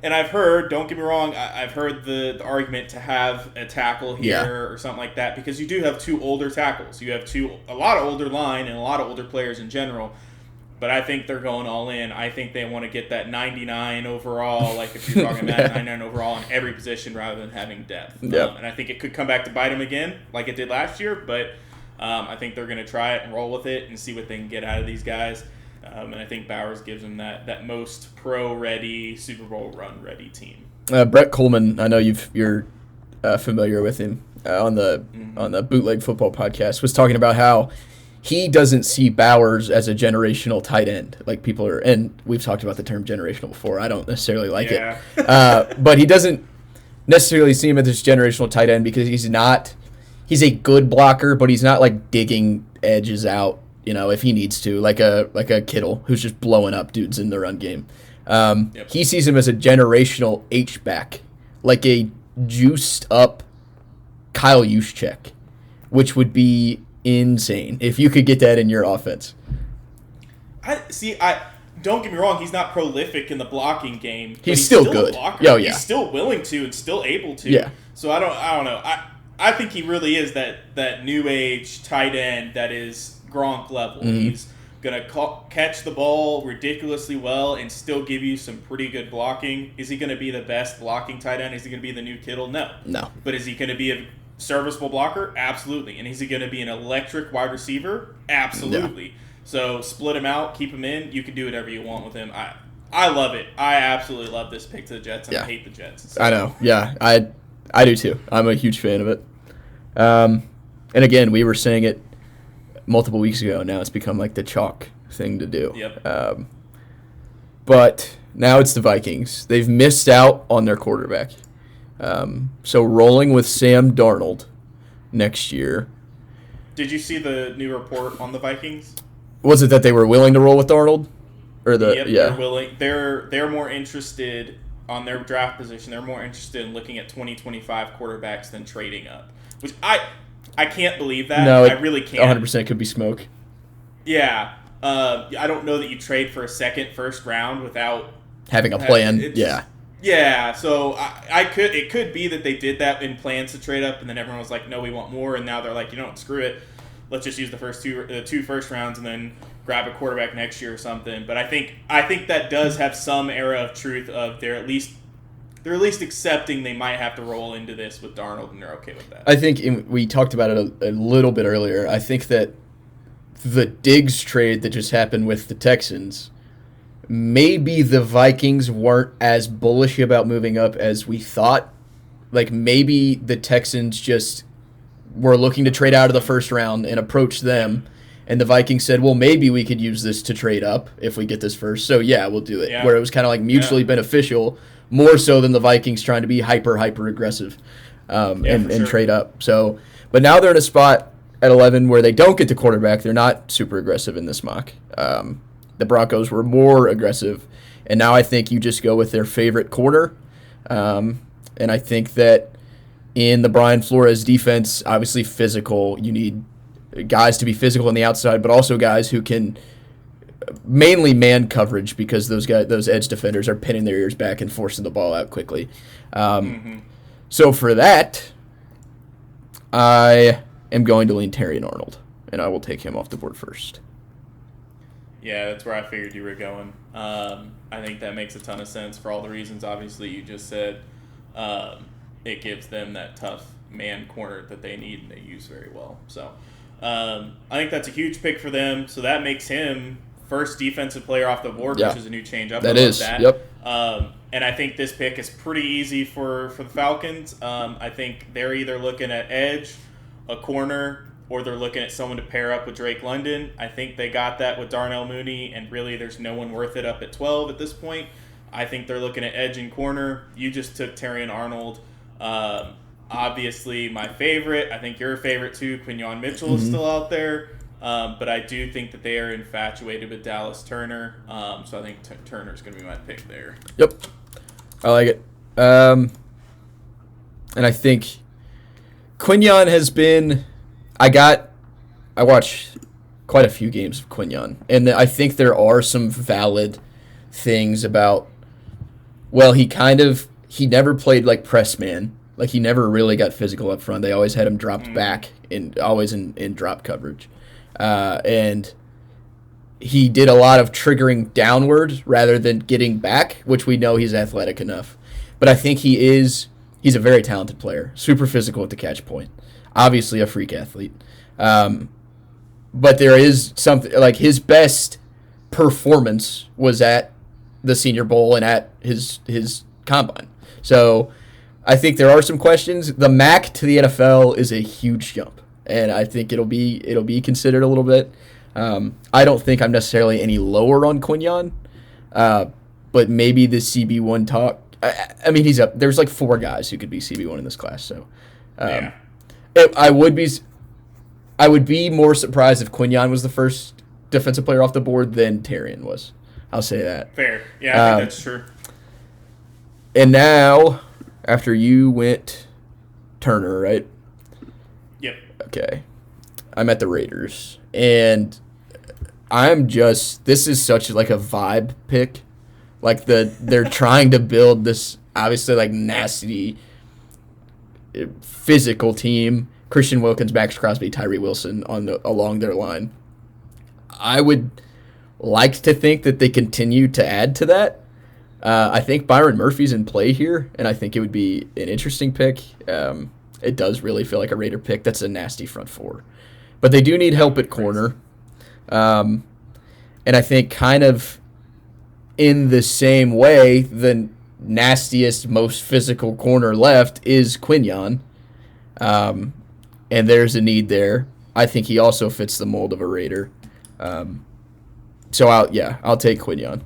and I've heard, don't get me wrong, I've heard the argument to have a tackle here or something like that, because you do have two older tackles. You have a lot of older line and a lot of older players in general. But I think they're going all in. I think they want to get that 99 overall, like if you're talking about 99 overall in every position rather than having depth. Yep. And I think it could come back to bite them again, like it did last year. But I think they're going to try it and roll with it and see what they can get out of these guys. And I think Bowers gives them that most pro-ready, Super Bowl run-ready team. Brett Coleman, I know you're familiar with him on the Bootleg Football podcast, was talking about how he doesn't see Bowers as a generational tight end. Like people are, and we've talked about the term generational before. I don't necessarily like it. But he doesn't necessarily see him as this generational tight end because he's a good blocker, but he's not like digging edges out, if he needs to, like a Kittle who's just blowing up dudes in the run game. He sees him as a generational H-back, like a juiced up Kyle Juszczyk, which would be insane if you could get that in your offense. I don't get me wrong, he's not prolific in the blocking game. He's still good. He's still willing to and still able to. Yeah. So I don't know. I think he really is that new age tight end that is Gronk level. Mm-hmm. He's gonna catch the ball ridiculously well and still give you some pretty good blocking. Is he gonna be the best blocking tight end? Is he gonna be the new Kittle? No. No. But is he gonna be a serviceable blocker? Absolutely. And is he gonna be an electric wide receiver? Absolutely. No. So split him out, keep him in. You can do whatever you want with him. I love it. I absolutely love this pick to the Jets, and I hate the Jets. I know. Yeah, I do too. I'm a huge fan of it. And again, we were saying it multiple weeks ago. Now it's become like the chalk thing to do. Yep. But now it's the Vikings. They've missed out on their quarterback. So rolling with Sam Darnold next year. Did you see the new report on the Vikings? Was it that they were willing to roll with Darnold? Or Yep, they're willing. They're more interested on their draft position. They're more interested in looking at 2025 quarterbacks than trading up. Which I can't believe that. No, I really can't. 100% could be smoke. Yeah. I don't know that you trade for a first round without having a plan. Yeah. Yeah, so it could be that they did that in plans to trade up, and then everyone was like, "No, we want more," and now they're like, "You know what? Screw it. Let's just use the two first rounds and then grab a quarterback next year or something." But I think that does have some era of truth of they're at least accepting they might have to roll into this with Darnold, and they're okay with that. I think we talked about it a little bit earlier. I think that the Diggs trade that just happened with the Texans. Maybe the Vikings weren't as bullish about moving up as we thought. Like, maybe the Texans just were looking to trade out of the first round and approach them. And the Vikings said, well, maybe we could use this to trade up if we get this first. So, yeah, we'll do it. Yeah. Where it was kind of like mutually beneficial, more so than the Vikings trying to be hyper aggressive and trade up. So, but now they're in a spot at 11 where they don't get the quarterback. They're not super aggressive in this mock. The Broncos were more aggressive, and now I think you just go with their favorite corner. And I think that in the Brian Flores defense, obviously physical, you need guys to be physical on the outside, but also guys who can mainly man coverage because those edge defenders are pinning their ears back and forcing the ball out quickly. So for that, I am going to lean Terrion Arnold, and I will take him off the board first. Yeah, that's where I figured you were going. I think that makes a ton of sense for all the reasons, obviously, you just said. It gives them that tough man corner that they need and they use very well. So I think that's a huge pick for them. So that makes him first defensive player off the board, which is a new change up. That is. Yep. And I think this pick is pretty easy for the Falcons. I think they're either looking at edge, a corner, or they're looking at someone to pair up with Drake London. I think they got that with Darnell Mooney, and really there's no one worth it up at 12 at this point. I think they're looking at edge and corner. You just took Terrion Arnold. Obviously my favorite. I think your favorite too. Quinyon Mitchell is still out there. But I do think that they are infatuated with Dallas Turner. So I think Turner's going to be my pick there. Yep. I like it. And I think Quinyon has been... I watched quite a few games of Quinyon, and I think there are some valid things about, well, he never played like press man. Like, he never really got physical up front. They always had him dropped back and always in drop coverage. And he did a lot of triggering downward rather than getting back, which we know he's athletic enough. But I think he's a very talented player, super physical at the catch point. Obviously a freak athlete. But there is something, like, his best performance was at the Senior Bowl and at his combine. So I think there are some questions. The MAC to the NFL is a huge jump, and I think it'll be considered a little bit. I don't think I'm necessarily any lower on Quinyon, but maybe the CB1 talk. I mean, he's up. There's like 4 guys who could be CB1 in this class, so yeah. I would be more surprised if Quinyon was the first defensive player off the board than Terrion was. I'll say that. Fair. Yeah, I think that's true. And now, after you went Turner, right? Yep. Okay. I'm at the Raiders. And this is such like a vibe pick. Like they're trying to build this obviously like nasty physical team. Christian Wilkins, Max Crosby, Tyree Wilson along their line. I would like to think that they continue to add to that. I think Byron Murphy's in play here, and I think it would be an interesting pick. It does really feel like a Raider pick. That's a nasty front four. But they do need help at corner. And I think kind of in the same way, the nastiest, most physical corner left is Quinyon. And there's a need there. I think he also fits the mold of a Raider. So I'll take Quinyon.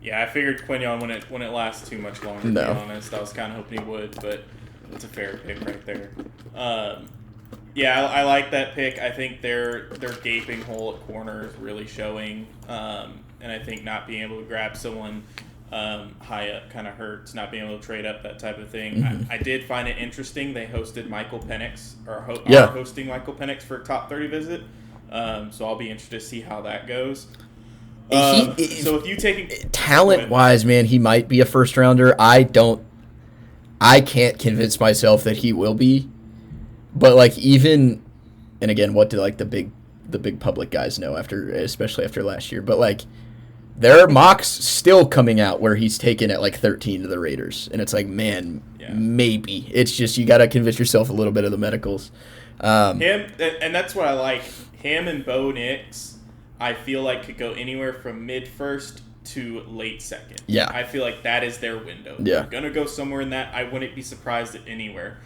Yeah, I figured Quinyon when it lasts too much longer, to be honest. I was kind of hoping he would, but it's a fair pick right there. I like that pick. I think their gaping hole at corner is really showing. And I think not being able to grab someone high up kind of hurts, not being able to trade up, that type of thing. Mm-hmm. I did find it interesting. They hosted Michael Penix, are hosting Michael Penix for a top 30 visit. So I'll be interested to see how that goes. So if you take talent-wise, man, he might be a first-rounder. I can't convince myself that he will be. But like even, and again, what do like the big public guys know especially after last year? But like there are mocks still coming out where he's taken at like 13 to the Raiders, and it's like, man, maybe. It's just you got to convince yourself a little bit of the medicals. Him, and that's what I like. Him and Bo Nix, I feel like could go anywhere from mid-first to late second. Yeah. I feel like that is their window. Yeah. They're going to go somewhere in that. I wouldn't be surprised at anywhere.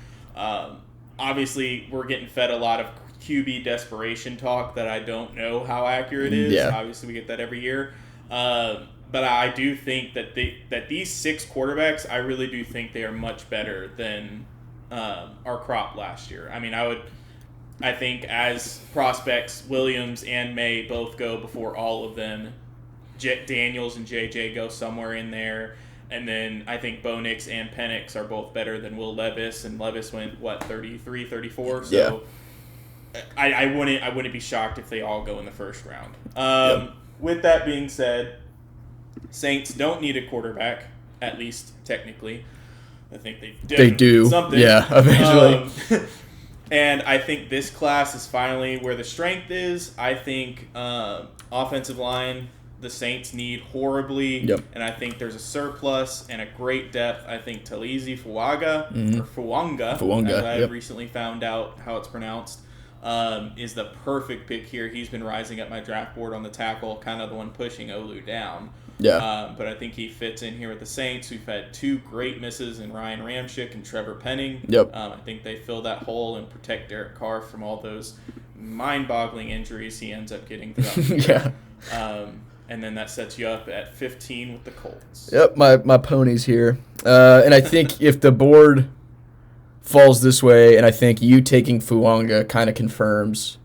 Obviously, we're getting fed a lot of QB desperation talk that I don't know how accurate it is. Yeah. Obviously, we get that every year. But I do think that these 6 quarterbacks, I really do think they are much better than our crop last year. I mean, I think as prospects, Williams and May both go before all of them. Daniels and JJ go somewhere in there. And then I think Bo Nix and Penix are both better than Will Levis. And Levis went, 33, 34? So yeah. I wouldn't be shocked if they all go in the first round. With that being said, Saints don't need a quarterback, at least technically. I think they do something. Yeah, eventually. And I think this class is finally where the strength is. I think offensive line, the Saints need horribly. Yep. And I think there's a surplus and a great depth. I think Talizi Fuaga, or Fuanga, as I recently found out how it's pronounced, is the perfect pick here. He's been rising up my draft board on the tackle, kind of the one pushing Olu down. Yeah. But I think he fits in here with the Saints. We've had 2 great misses in Ryan Ramczyk and Trevor Penning. Yep. I think they fill that hole and protect Derek Carr from all those mind-boggling injuries he ends up getting throughout the year. Yeah. And then that sets you up at 15 with the Colts. Yep, my pony's here. And I think if the board falls this way, and I think you taking Fuanga kind of confirms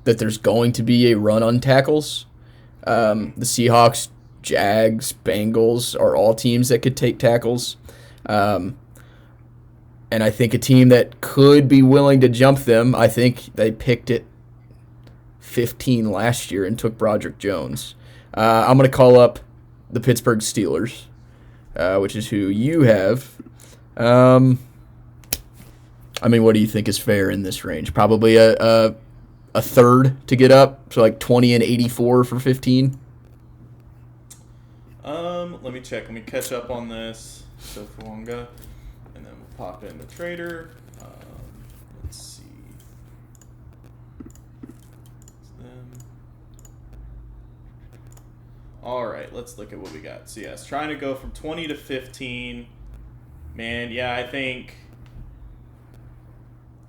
that there's going to be a run on tackles. The Seahawks, Jags, Bengals are all teams that could take tackles. And I think a team that could be willing to jump them, I think they picked it 15 last year and took Broderick Jones. I'm going to call up the Pittsburgh Steelers, which is who you have. I mean, what do you think is fair in this range? Probably a third to get up, so like 20 and 84 for 15. Let me check. Let me catch up on this. So Fuanga, and then we'll pop in the trader. Let's see. All right, let's look at what we got. So, yes, trying to go from 20 to 15. Man, yeah, I think,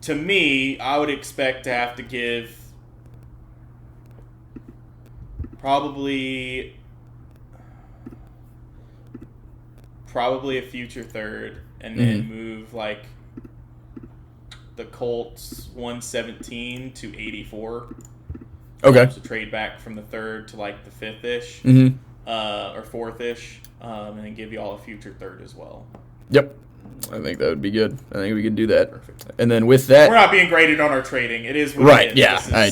to me, I would expect to have to give probably a future third, and then move, like, the Colts 117 to 84. Okay. So trade back from the third to like the fifth-ish, or fourth-ish, and then give you all a future third as well. Yep. I think that would be good. I think we could do that. Perfect. And then with that, we're not being graded on our trading. It is what right. It is. Yeah.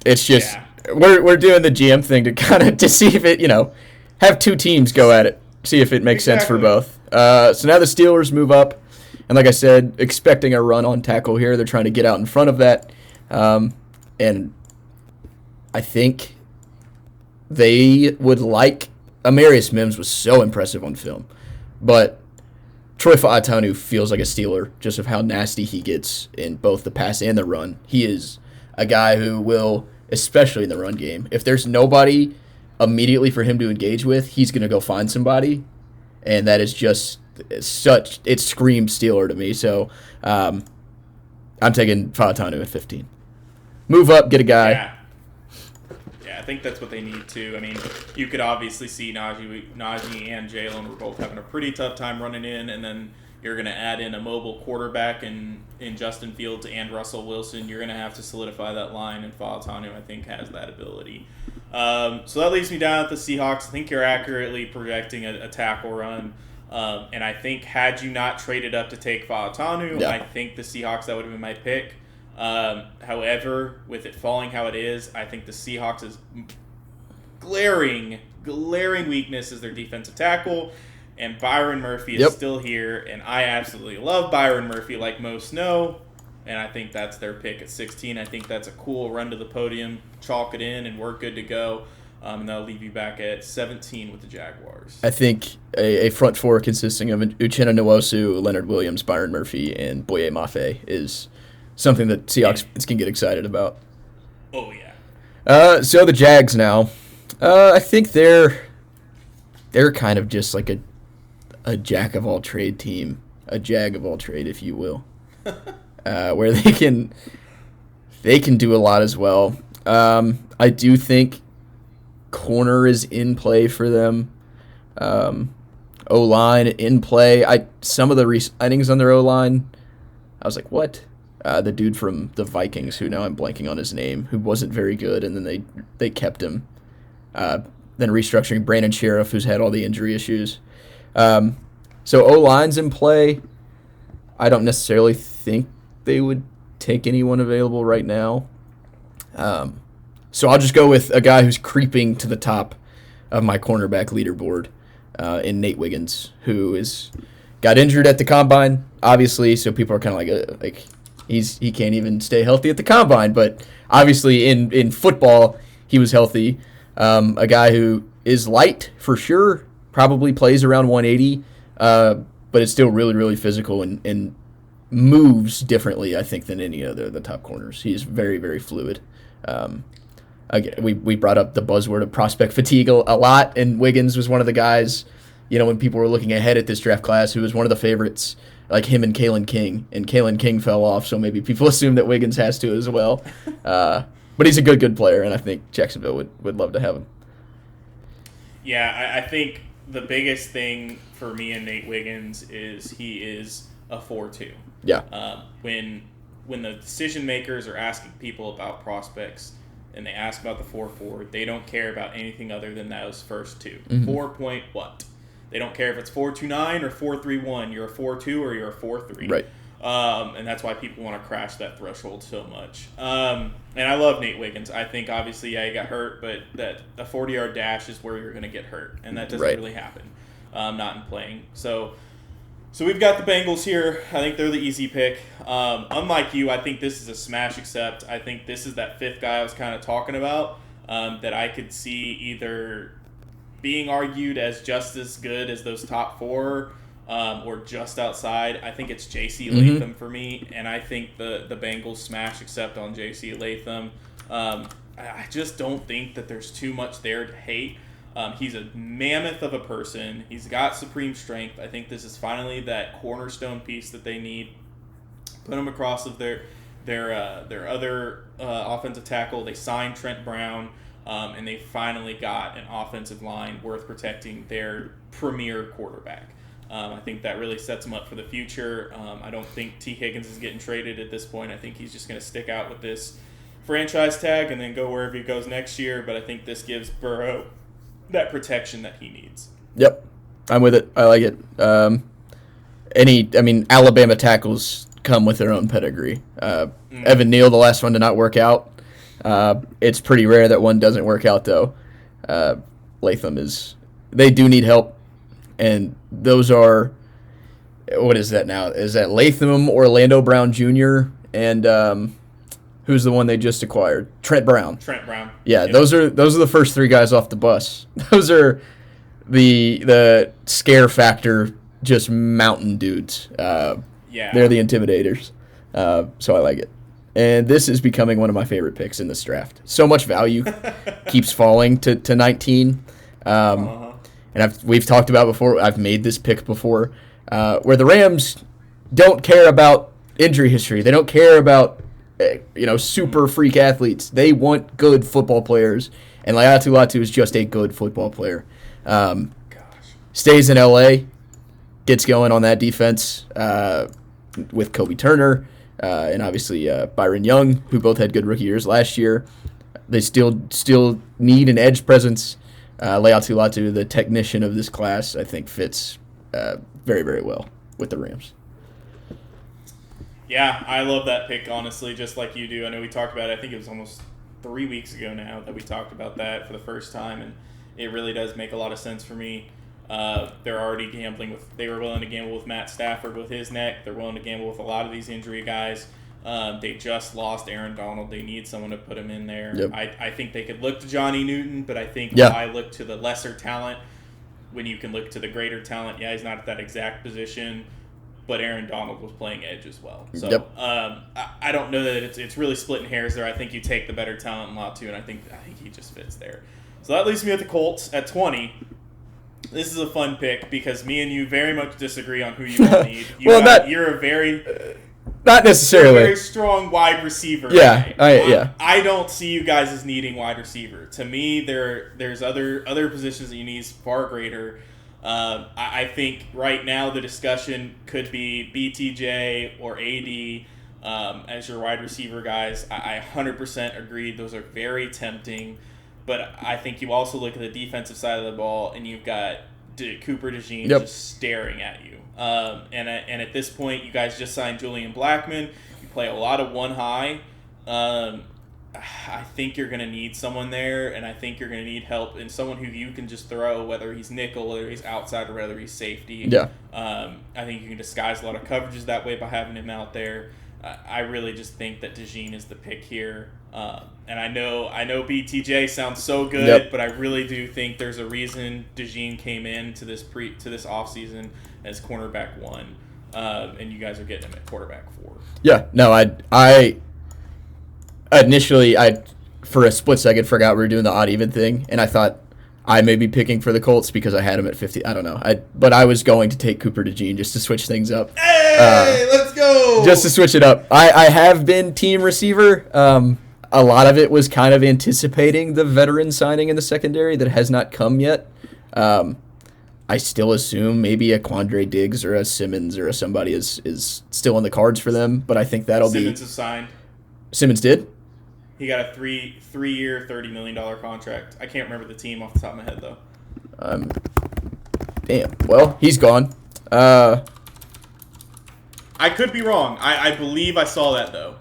It's just we're doing the GM thing to kind of to see if it have 2 teams go at it, see if it makes sense for both. So now the Steelers move up. And like I said, expecting a run on tackle here. They're trying to get out in front of that. And I think they would like Amarius Mims was so impressive on film. But Troy Fautanu feels like a Steeler just of how nasty he gets in both the pass and the run. He is a guy who will, especially in the run game, if there's nobody immediately for him to engage with, he's going to go find somebody. And that is just it screams Steeler to me. So I'm taking Fautanu at 15. Move up, get a guy. Yeah, I think that's what they need to. I mean, you could obviously see Najee and Jalen were both having a pretty tough time running in, and then you're going to add in a mobile quarterback in Justin Fields and Russell Wilson. You're going to have to solidify that line, and Fautanu, I think, has that ability. So that leaves me down at the Seahawks. I think you're accurately projecting a tackle run. And I think had you not traded up to take Fautanu, I think the Seahawks, that would have been my pick. However, with it falling how it is, I think the Seahawks' glaring weakness is their defensive tackle, and Byron Murphy is still here, and I absolutely love Byron Murphy, like most know, and I think that's their pick at 16. I think that's a cool run to the podium, chalk it in, and we're good to go, and that'll leave you back at 17 with the Jaguars. I think a front four consisting of Uchenna Nwosu, Leonard Williams, Byron Murphy, and Boye Mafe is something that Seahawks fans can get excited about. Oh, yeah. So the Jags now. I think they're kind of just like a jack-of-all-trade team, a jag-of-all-trade, if you will, where they can do a lot as well. I do think corner is in play for them. O-line in play. Some of the signings on their O-line, I was like, what? The dude from the Vikings, who now I'm blanking on his name, who wasn't very good, and then they kept him. Then restructuring Brandon Sheriff, who's had all the injury issues. So O-line's in play. I don't necessarily think they would take anyone available right now. So I'll just go with a guy who's creeping to the top of my cornerback leaderboard in Nate Wiggins, who got injured at the combine, obviously, so people are kind of like he can't even stay healthy at the combine, but obviously in football he was healthy. A guy who is light for sure, probably plays around 180, but is still really, really physical and moves differently, I think, than any other of the top corners. He's very, very fluid. Again, we brought up the buzzword of prospect fatigue a lot, and Wiggins was one of the guys, when people were looking ahead at this draft class, who was one of the favorites, like him and Kalen King. And Kalen King fell off, so maybe people assume that Wiggins has to as well. But he's a good player, and I think Jacksonville would love to have him. Yeah, I think the biggest thing for me and Nate Wiggins is he is a 4-2. Yeah. When the decision makers are asking people about prospects and they ask about the 4-4, they don't care about anything other than those first two. 4 point what? They don't care if it's 4.29 or 4.31. You're a 4.2 or you're a 4.3. Right. And that's why people want to crash that threshold so much. And I love Nate Wiggins. I think obviously, he got hurt, but that a 40-yard dash is where you're going to get hurt, and that doesn't really happen. Not in playing. So we've got the Bengals here. I think they're the easy pick. Unlike you, I think this is a smash accept. I think this is that fifth guy I was kind of talking about that I could see either being argued as just as good as those top four or just outside. I think it's J.C. Latham for me, and I think the Bengals smash accept on J.C. Latham. I just don't think that there's too much there to hate. He's a mammoth of a person. He's got supreme strength. I think this is finally that cornerstone piece that they need. Put him across of their other offensive tackle. They signed Trent Brown, and they finally got an offensive line worth protecting their premier quarterback. I think that really sets him up for the future. I don't think T. Higgins is getting traded at this point. I think he's just going to stick out with this franchise tag and then go wherever he goes next year. But I think this gives Burrow that protection that he needs. Yep, I'm with it. I like it. Alabama tackles come with their own pedigree. Evan Neal, the last one to not work out. It's pretty rare that one doesn't work out, though. Latham they do need help, and those are what is that now? Is that Latham, Orlando Brown Jr., and who's the one they just acquired? Trent Brown. Trent Brown. Yeah, Yep. those are the first three guys off the bus. Those are the scare factor, just mountain dudes. Yeah. They're the intimidators. So I like it. And this is becoming one of my favorite picks in this draft. So much value keeps falling to 19. And we've talked about before. I've made this pick before, where the Rams don't care about injury history. They don't care about super freak athletes. They want good football players, and Laiatu Latu is just a good football player. Stays in LA, gets going on that defense with Kobe Turner and obviously Byron Young, who both had good rookie years last year. They still need an edge presence. Laiatu Latu, the technician of this class, I think fits very, very well with the Rams. Yeah, I love that pick, honestly, just like you do. I know we talked about it. I think it was almost 3 weeks ago now that we talked about that for the first time, and it really does make a lot of sense for me. They're already gambling with – they were willing to gamble with Matt Stafford with his neck. They're willing to gamble with a lot of these injury guys. They just lost Aaron Donald. They need someone to put him in there. Yep. I think they could look to Johnny Newton, but I think I look to the lesser talent when you can look to the greater talent. Yeah, he's not at that exact position, but Aaron Donald was playing edge as well. So I don't know that it's really splitting hairs there. I think you take the better talent in Latu, and I think he just fits there. So that leaves me at the Colts at 20. This is a fun pick because me and you very much disagree on who you will need. You're a very not necessarily very strong wide receiver. Yeah, guy. I don't see you guys as needing wide receiver. To me, there's other positions that you need far greater. I think right now the discussion could be BTJ or AD as your wide receiver guys. I 100% agree. Those are very tempting. But I think you also look at the defensive side of the ball, and you've got Cooper DeJean just staring at you. And at this point, you guys just signed Julian Blackmon. You play a lot of one high. I think you're going to need someone there, and I think you're going to need help and someone who you can just throw, whether he's nickel, whether he's outside, or whether he's safety. Yeah. I think you can disguise a lot of coverages that way by having him out there. I really just think that DeJean is the pick here. And I know BTJ sounds so good, but I really do think there's a reason DeJean came in to this offseason as cornerback 1, and you guys are getting him at quarterback 4. Yeah, no, I initially for a split second forgot we were doing the odd even thing, and I thought I may be picking for the Colts because I had him at 50. I don't know. But I was going to take Cooper DeJean just to switch things up. Hey, let's go! Just to switch it up. I have been team receiver. A lot of it was kind of anticipating the veteran signing in the secondary that has not come yet. I still assume maybe a Quandre Diggs or a Simmons or somebody is still on the cards for them, but I think that'll Simmons is signed. Simmons did? He got a three-year, $30 million contract. I can't remember the team off the top of my head, though. Damn. Well, he's gone. I could be wrong. I believe I saw that, though.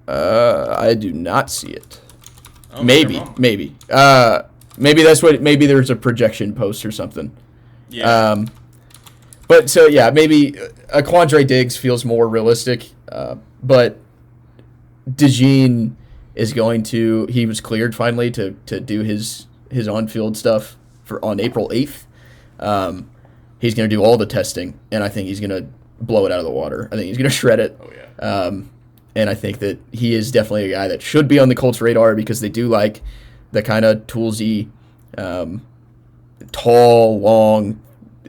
I do not see it. Oh, maybe. Maybe that's what. Maybe there's a projection post or something. Yeah. But so yeah, maybe a Quandre Diggs feels more realistic. But DeJean is going to. He was cleared finally to do his on-field stuff on April 8th. He's going to do all the testing, and I think he's going to blow it out of the water. I think he's going to shred it. Oh yeah. And I think that he is definitely a guy that should be on the Colts' radar because they do like the kind of toolsy, tall, long,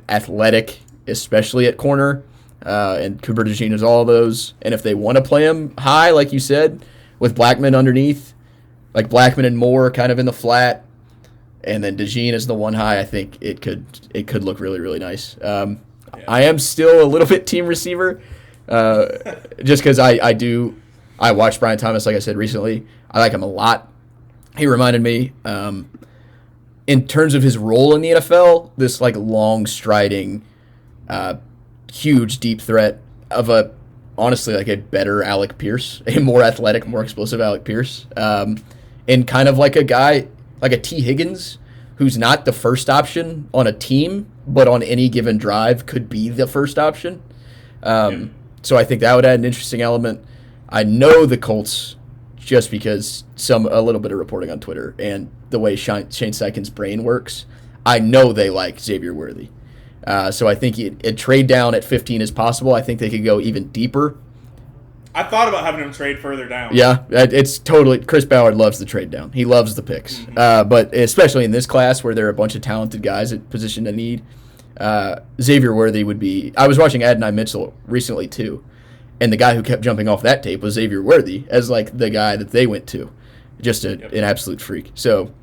athletic, especially at corner. And Cooper DeJean is all of those. And if they want to play him high, like you said, with Blackmon underneath, like Blackmon and Moore kind of in the flat, and then DeJean is the one high, I think it could look really, really nice. I am still a little bit team receiver. Just because I watched Brian Thomas, like I said recently. I like him a lot. He reminded me, in terms of his role in the NFL, this like long striding, huge deep threat of honestly like a better Alec Pierce, a more athletic, more explosive Alec Pierce, and kind of like a guy like a T. Higgins, who's not the first option on a team, but on any given drive could be the first option. So I think that would add an interesting element. I know the Colts just because a little bit of reporting on Twitter and the way Shane Steichen's brain works. I know they like Xavier Worthy. So I think a trade down at 15 is possible. I think they could go even deeper. I thought about having him trade further down. Yeah, it's totally. Chris Ballard loves the trade down. He loves the picks. But especially in this class where there are a bunch of talented guys at position of need, Xavier Worthy would be. I was watching Adonai Mitchell recently too, and the guy who kept jumping off that tape was Xavier Worthy as like the guy that they went to. Just an absolute freak. So,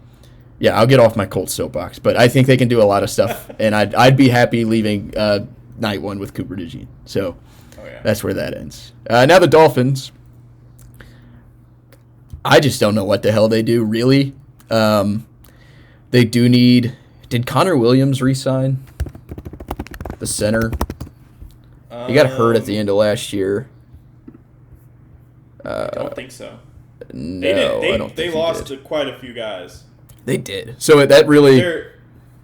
yeah, I'll get off my Colts soapbox, but I think they can do a lot of stuff, and I'd be happy leaving night one with Cooper DeJean. So. That's where that ends. Now the Dolphins. I just don't know what the hell they do, really. They do need... Did Connor Williams re-sign? The center? He got hurt at the end of last year. I don't think so. No, I don't think they lost quite a few guys. They did. So that really...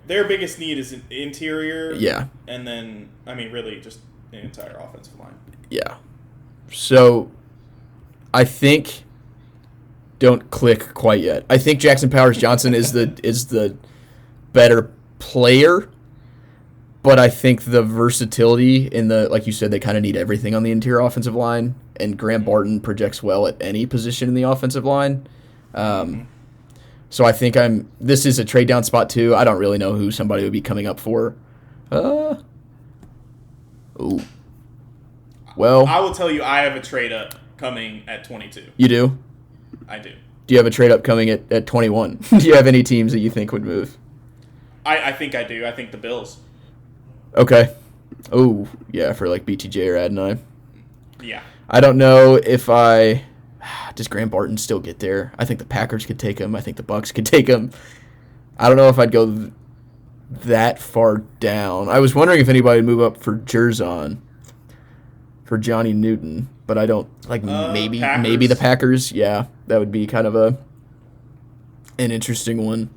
Their biggest need is interior. Yeah. And then, really just the entire offensive line. Yeah. So, I think don't click quite yet. I think Jackson Powers Johnson is the better player, but I think the versatility in the, like you said, they kind of need everything on the interior offensive line, and Graham Barton projects well at any position in the offensive line. So I think this is a trade down spot too. I don't really know who somebody would be coming up for. Well, I will tell you, I have a trade up coming at 22. You do? I do. Do you have a trade up coming at 21? Do you have any teams that you think would move? I think I do. I think the Bills. Okay. Oh, yeah, for like BTJ or Adonai. Yeah. I don't know if does Graham Barton still get there? I think the Packers could take him. I think the Bucs could take him. I don't know if I'd go that far down. I was wondering if anybody would move up for Jerzon. For Johnny Newton, but I don't maybe the Packers. Yeah, that would be kind of an interesting one.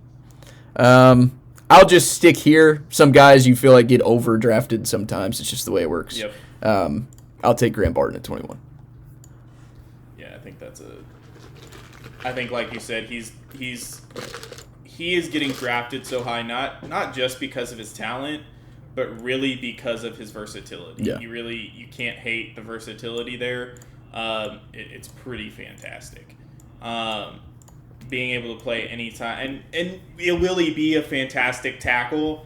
I'll just stick here. Some guys you feel like get overdrafted sometimes. It's just the way it works. Yep. I'll take Graham Barton at 21. Yeah, I think like you said, he is getting drafted so high, not just because of his talent, but really because of his versatility. Yeah. You can't hate the versatility there. It's pretty fantastic. Being able to play anytime. And will he be a fantastic tackle?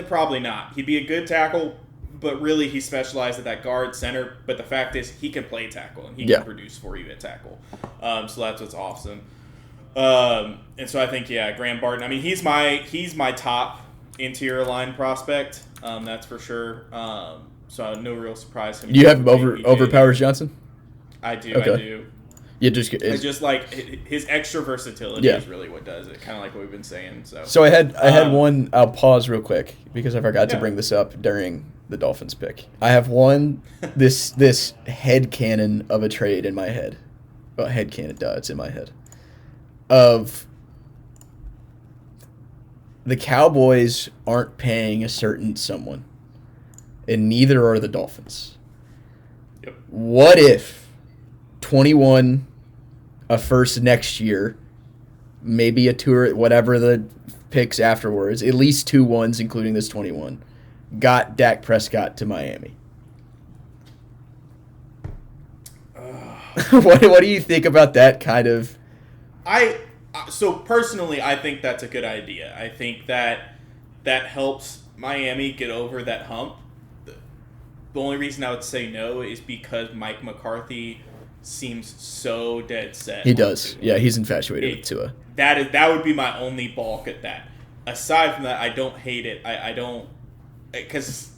Probably not. He'd be a good tackle, but really he specialized at that guard center. But the fact is he can play tackle, and he can produce for you at tackle. So that's what's awesome. And so I think, Graham Barton. He's my top interior line prospect. That's for sure. So no real surprise. Do you have him over Powers Johnson? I do. Okay. I do. Yeah, I just like his extra versatility is really what does it. Kind of like what we've been saying. So I had one. I'll pause real quick because I forgot to bring this up during the Dolphins pick. I have this head canon of a trade in my head. Well, head canon, it's in my head. Of the Cowboys aren't paying a certain someone, and neither are the Dolphins. Yep. What if 21, a first next year, maybe a tour, whatever the picks afterwards, at least 2 ones, including this 21, got Dak Prescott to Miami? What do you think about that kind of? So personally, I think that's a good idea. I think that helps Miami get over that hump. The only reason I would say no is because Mike McCarthy seems so dead set. He does. Yeah, he's infatuated with Tua. That would be my only balk at that. Aside from that, I don't hate it. I don't, because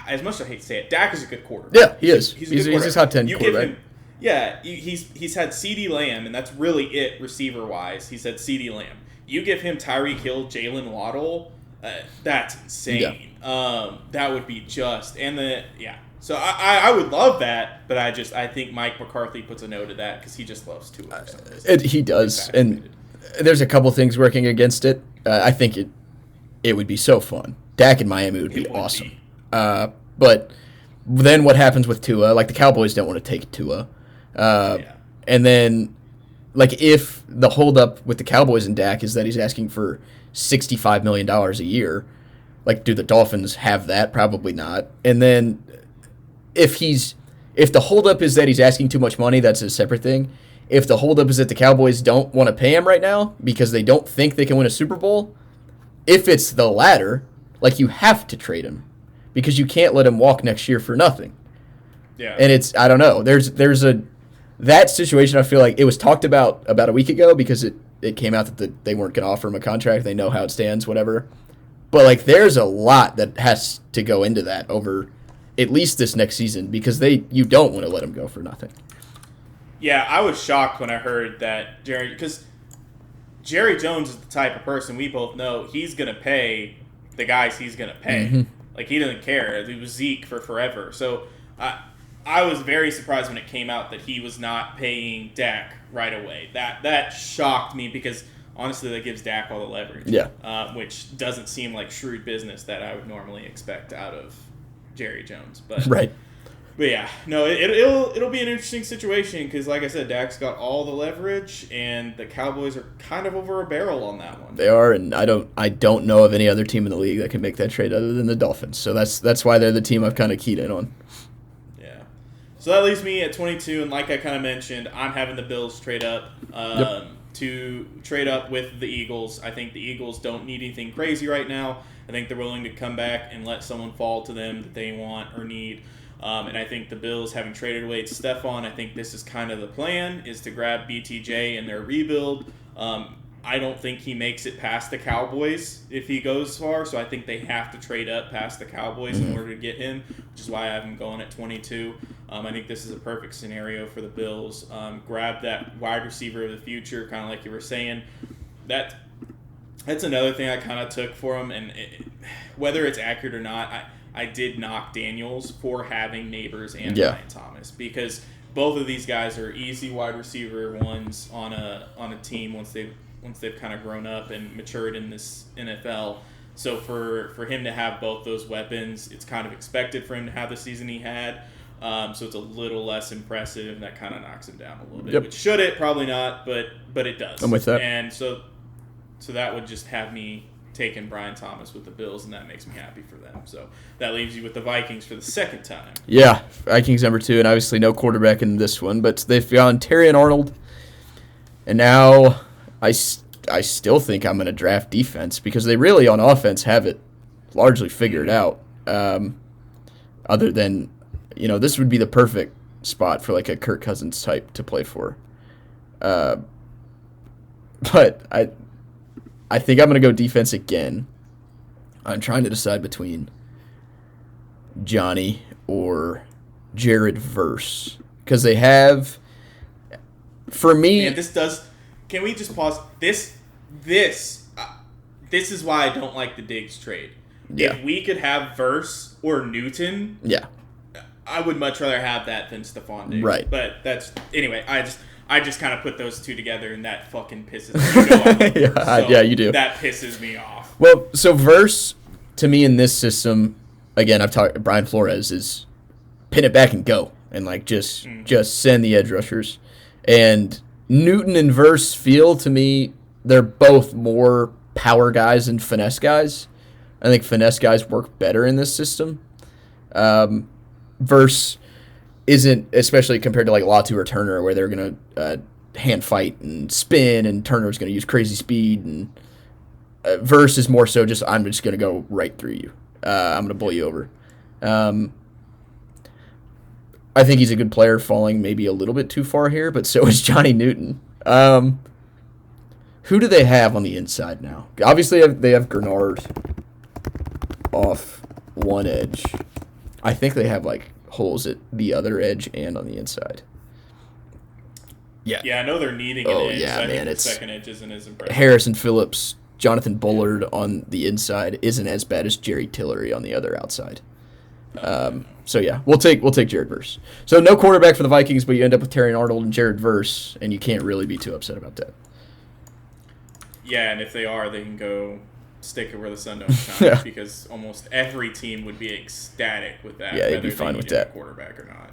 as much as I hate to say it, Dak is a good quarterback. Yeah, he is. He's a top 10 quarterback. He's had CeeDee Lamb, and that's really it receiver-wise. He's had CeeDee Lamb. You give him Tyreek Hill, Jalen Waddle, that's insane. Yeah. That would be just. So I would love that, but I think Mike McCarthy puts a no to that because he just loves Tua. He does, and there's a couple things working against it. I think it would be so fun Dak in Miami would be It would awesome. be. But then what happens with Tua? Like, the Cowboys don't want to take Tua. Yeah. And then, like, if the holdup with the Cowboys and Dak is that he's asking for $65 million a year, like, do the Dolphins have that? Probably not. And then if the holdup is that he's asking too much money, that's a separate thing. If the holdup is that the Cowboys don't want to pay him right now because they don't think they can win a Super Bowl, if it's the latter, like, you have to trade him because you can't let him walk next year for nothing. Yeah. And it's, I don't know. That situation, I feel like it was talked about a week ago because it came out that they weren't going to offer him a contract. They know how it stands, whatever. But, like, there's a lot that has to go into that over at least this next season because you don't want to let him go for nothing. Yeah, I was shocked when I heard that because Jerry Jones is the type of person we both know he's going to pay the guys he's going to pay. Mm-hmm. Like, he doesn't care. It was Zeke for forever. So I was very surprised when it came out that he was not paying Dak right away. That shocked me because honestly that gives Dak all the leverage. Yeah. Which doesn't seem like shrewd business that I would normally expect out of Jerry Jones. But Right. But yeah, no, it'll be an interesting situation because, like I said, Dak's got all the leverage, and the Cowboys are kind of over a barrel on that one. They are, and I don't know of any other team in the league that can make that trade other than the Dolphins. So that's why they're the team I've kind of keyed in on. Yeah. So that leaves me at 22, and like I kind of mentioned, I'm having the Bills trade up to trade up with the Eagles. I think the Eagles don't need anything crazy right now. I think they're willing to come back and let someone fall to them that they want or need. And I think the Bills, having traded away to Stephon, I think this is kind of the plan, is to grab BTJ in their rebuild. I don't think he makes it past the Cowboys if he goes far, so I think they have to trade up past the Cowboys in order to get him, which is why I have him going at 22. I think this is a perfect scenario for the Bills. Grab that wide receiver of the future, kind of like you were saying. That's another thing I kind of took for him, and whether it's accurate or not, I did knock Daniels for having Neighbors and Ryan Thomas because both of these guys are easy wide receiver ones on a team once they've kind of grown up and matured in this NFL. So for him to have both those weapons, it's kind of expected for him to have the season he had. So it's a little less impressive, and that kind of knocks him down a little bit. Yep. Which should it? Probably not, but it does. I'm with that. And so that would just have me taking Brian Thomas with the Bills, and that makes me happy for them. So that leaves you with the Vikings for the second time. Yeah, Vikings number 2, and obviously no quarterback in this one, but they've gone Terry and Arnold, and now I still think I'm going to draft defense because they really on offense have it largely figured out. Other than, this would be the perfect spot for like a Kirk Cousins type to play for. But I think I'm going to go defense again. I'm trying to decide between Johnny or Jared Verse because they have, for me... Man, can we just pause? This is why I don't like the Diggs trade. Yeah. If we could have Verse or Newton, Yeah. I would much rather have that than Stephon Diggs. Right. But anyway, I just kind of put those two together, and that fucking pisses me off. Yeah, you do. That pisses me off. Well, so Verse, to me in this system, again, I've talked, Brian Flores is pin it back and go, and like just send the edge rushers. And Newton and Verse feel to me, they're both more power guys than finesse guys. I think finesse guys work better in this system. Verse isn't, especially compared to like Latu or Turner, where they're going to hand fight and spin, and Turner's going to use crazy speed. And Verse is more so just, I'm just going to go right through you. I'm going to blow you over. I think he's a good player, falling maybe a little bit too far here, but so is Johnny Newton. Who do they have on the inside now? Obviously, they have Grenard off one edge. I think they have like holes at the other edge and on the inside. Yeah. Yeah, I know they're needing an edge. Yeah, so I man, think the it's second edge isn't as impressive. Harrison Phillips, Jonathan Bullard on the inside isn't as bad as Jerry Tillery on the other outside. So yeah, we'll take Jared Verse. So no quarterback for the Vikings, but you end up with Terry Arnold and Jared Verse, and you can't really be too upset about that. Yeah, and if they are, they can go stick it where the sun don't shine Yeah. because almost every team would be ecstatic with that. Yeah, they'd whether be fine they with needed that. a quarterback or not.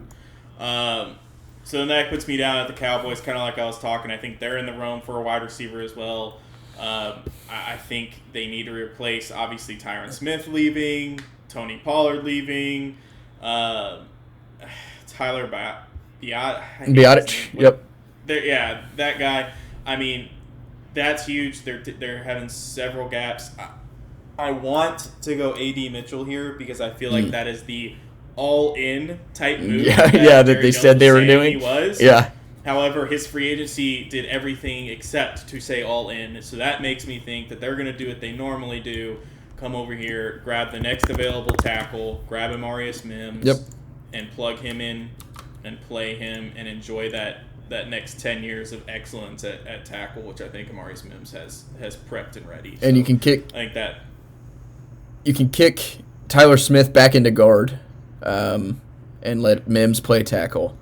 So then that puts me down at the Cowboys, kind of like I was talking. I think they're in the realm for a wide receiver as well. I think they need to replace, obviously, Tyron Smith leaving, Tony Pollard leaving, Tyler Biotic. Yep. Yeah, that guy. I mean, that's huge. They're having several gaps. I want to go A.D. Mitchell here because I feel like that is the all-in type move. Yeah, that Jerry they Jones said they was were saying doing. He was. Yeah. However, his free agency did everything except to say all in. So that makes me think that they're going to do what they normally do. Come over here, grab the next available tackle, grab Amarius Mims, and plug him in and play him and enjoy that next 10 years of excellence at tackle, which I think Amarius Mims has prepped and ready. And you can kick. I think that You can kick Tyler Smith back into guard, and let Mims play tackle.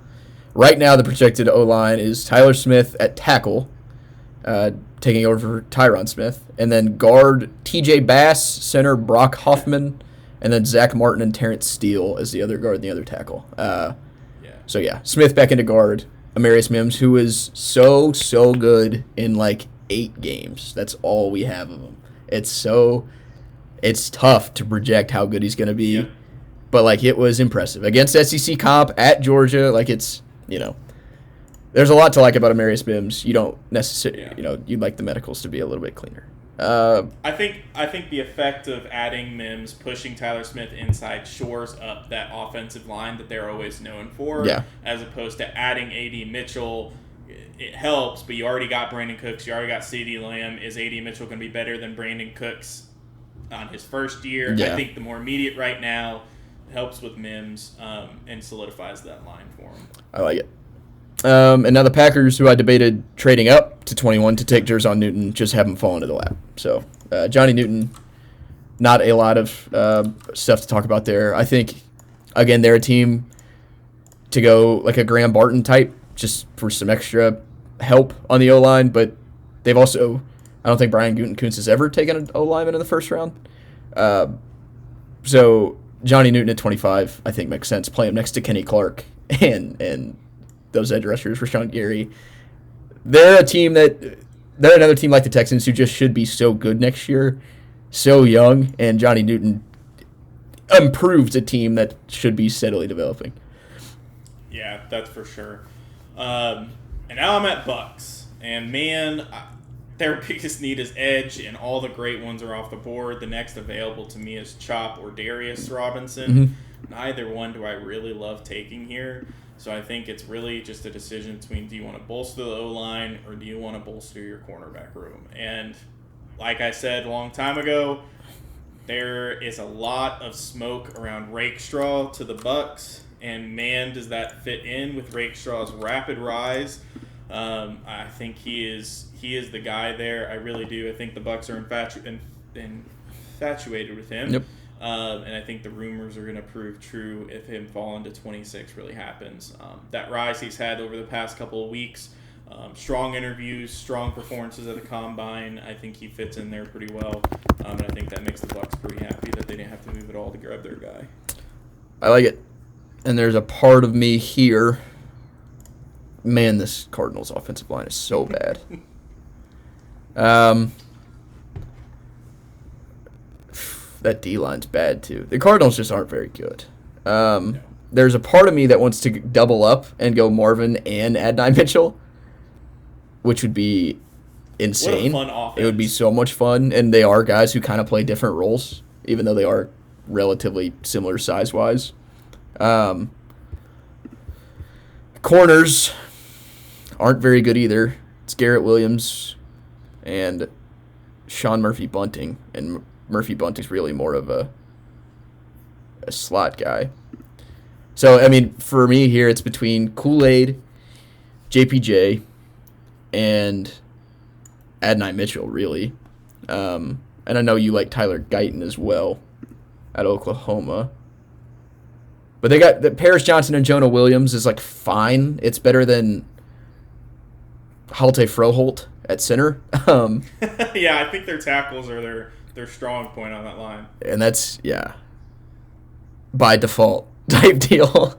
Right now, the projected O-line is Tyler Smith at tackle, taking over for Tyron Smith, and then guard T.J. Bass, center Brock Hoffman, and then Zach Martin and Terrence Steele as the other guard and the other tackle. So, Smith back into guard. Amarius Mims, who is so good in like 8 games. That's all we have of him. It's tough to project how good he's going to be. Yeah. But, like, it was impressive. Against SEC comp, at Georgia, like, it's, there's a lot to like about Amarius Mims. You don't necessarily, you'd like the medicals to be a little bit cleaner. I think the effect of adding Mims, pushing Tyler Smith inside, shores up that offensive line that they're always known for. Yeah. As opposed to adding A.D. Mitchell, it helps, but you already got Brandon Cooks, you already got CeeDee Lamb. Is A.D. Mitchell going to be better than Brandon Cooks on his first year? Yeah. I think the more immediate right now helps with Mims and solidifies that line for him. I like it. And now the Packers, who I debated trading up to 21 to take Jerzon Newton, just haven't fallen into the lap. So Johnny Newton, not a lot of stuff to talk about there. I think, again, they're a team to go like a Graham Barton type, just for some extra help on the O-line. But they've also, I don't think Brian Gutekunst has ever taken an O-lineman in the first round. So Johnny Newton at 25, I think makes sense. Play him next to Kenny Clark and those edge rushers, Rashawn Gary. They're another team like the Texans who just should be so good next year, so young, and Johnny Newton improves a team that should be steadily developing. Yeah, that's for sure. And now I'm at Bucks, and man, their biggest need is edge, and all the great ones are off the board. The next available to me is Chop or Darius Robinson. Mm-hmm. Neither one do I really love taking here. So I think it's really just a decision between, do you want to bolster the O-line or do you want to bolster your cornerback room? And like I said a long time ago, there is a lot of smoke around Rakestraw to the Bucks, and man, does that fit in with Rakestraw's rapid rise. I think he is the guy there. I really do. I think the Bucks are infatuated with him. Yep. And I think the rumors are going to prove true if him falling to 26 really happens. That rise he's had over the past couple of weeks, strong interviews, strong performances at the Combine. I think he fits in there pretty well. And I think that makes the Bucks pretty happy that they didn't have to move it all to grab their guy. I like it. And there's a part of me here. Man, this Cardinals offensive line is so bad. That D-line's bad, too. The Cardinals just aren't very good. There's a part of me that wants to double up and go Marvin and Adonai Mitchell, which would be insane. What a fun offense. It would be so much fun, and they are guys who kind of play different roles, even though they are relatively similar size-wise. Corners aren't very good either. It's Garrett Williams and Sean Murphy-Bunting, and Murphy-Bunting's really more of a slot guy. So, I mean, for me here, it's between Kool-Aid, JPJ, and Adonai Mitchell, really. And I know you like Tyler Guyton as well at Oklahoma. But they got the Paris Johnson and Jonah Williams is like fine. It's better than Halte Froholt at center. Yeah, I think their tackles are their their strong point on that line. And that's by default type deal.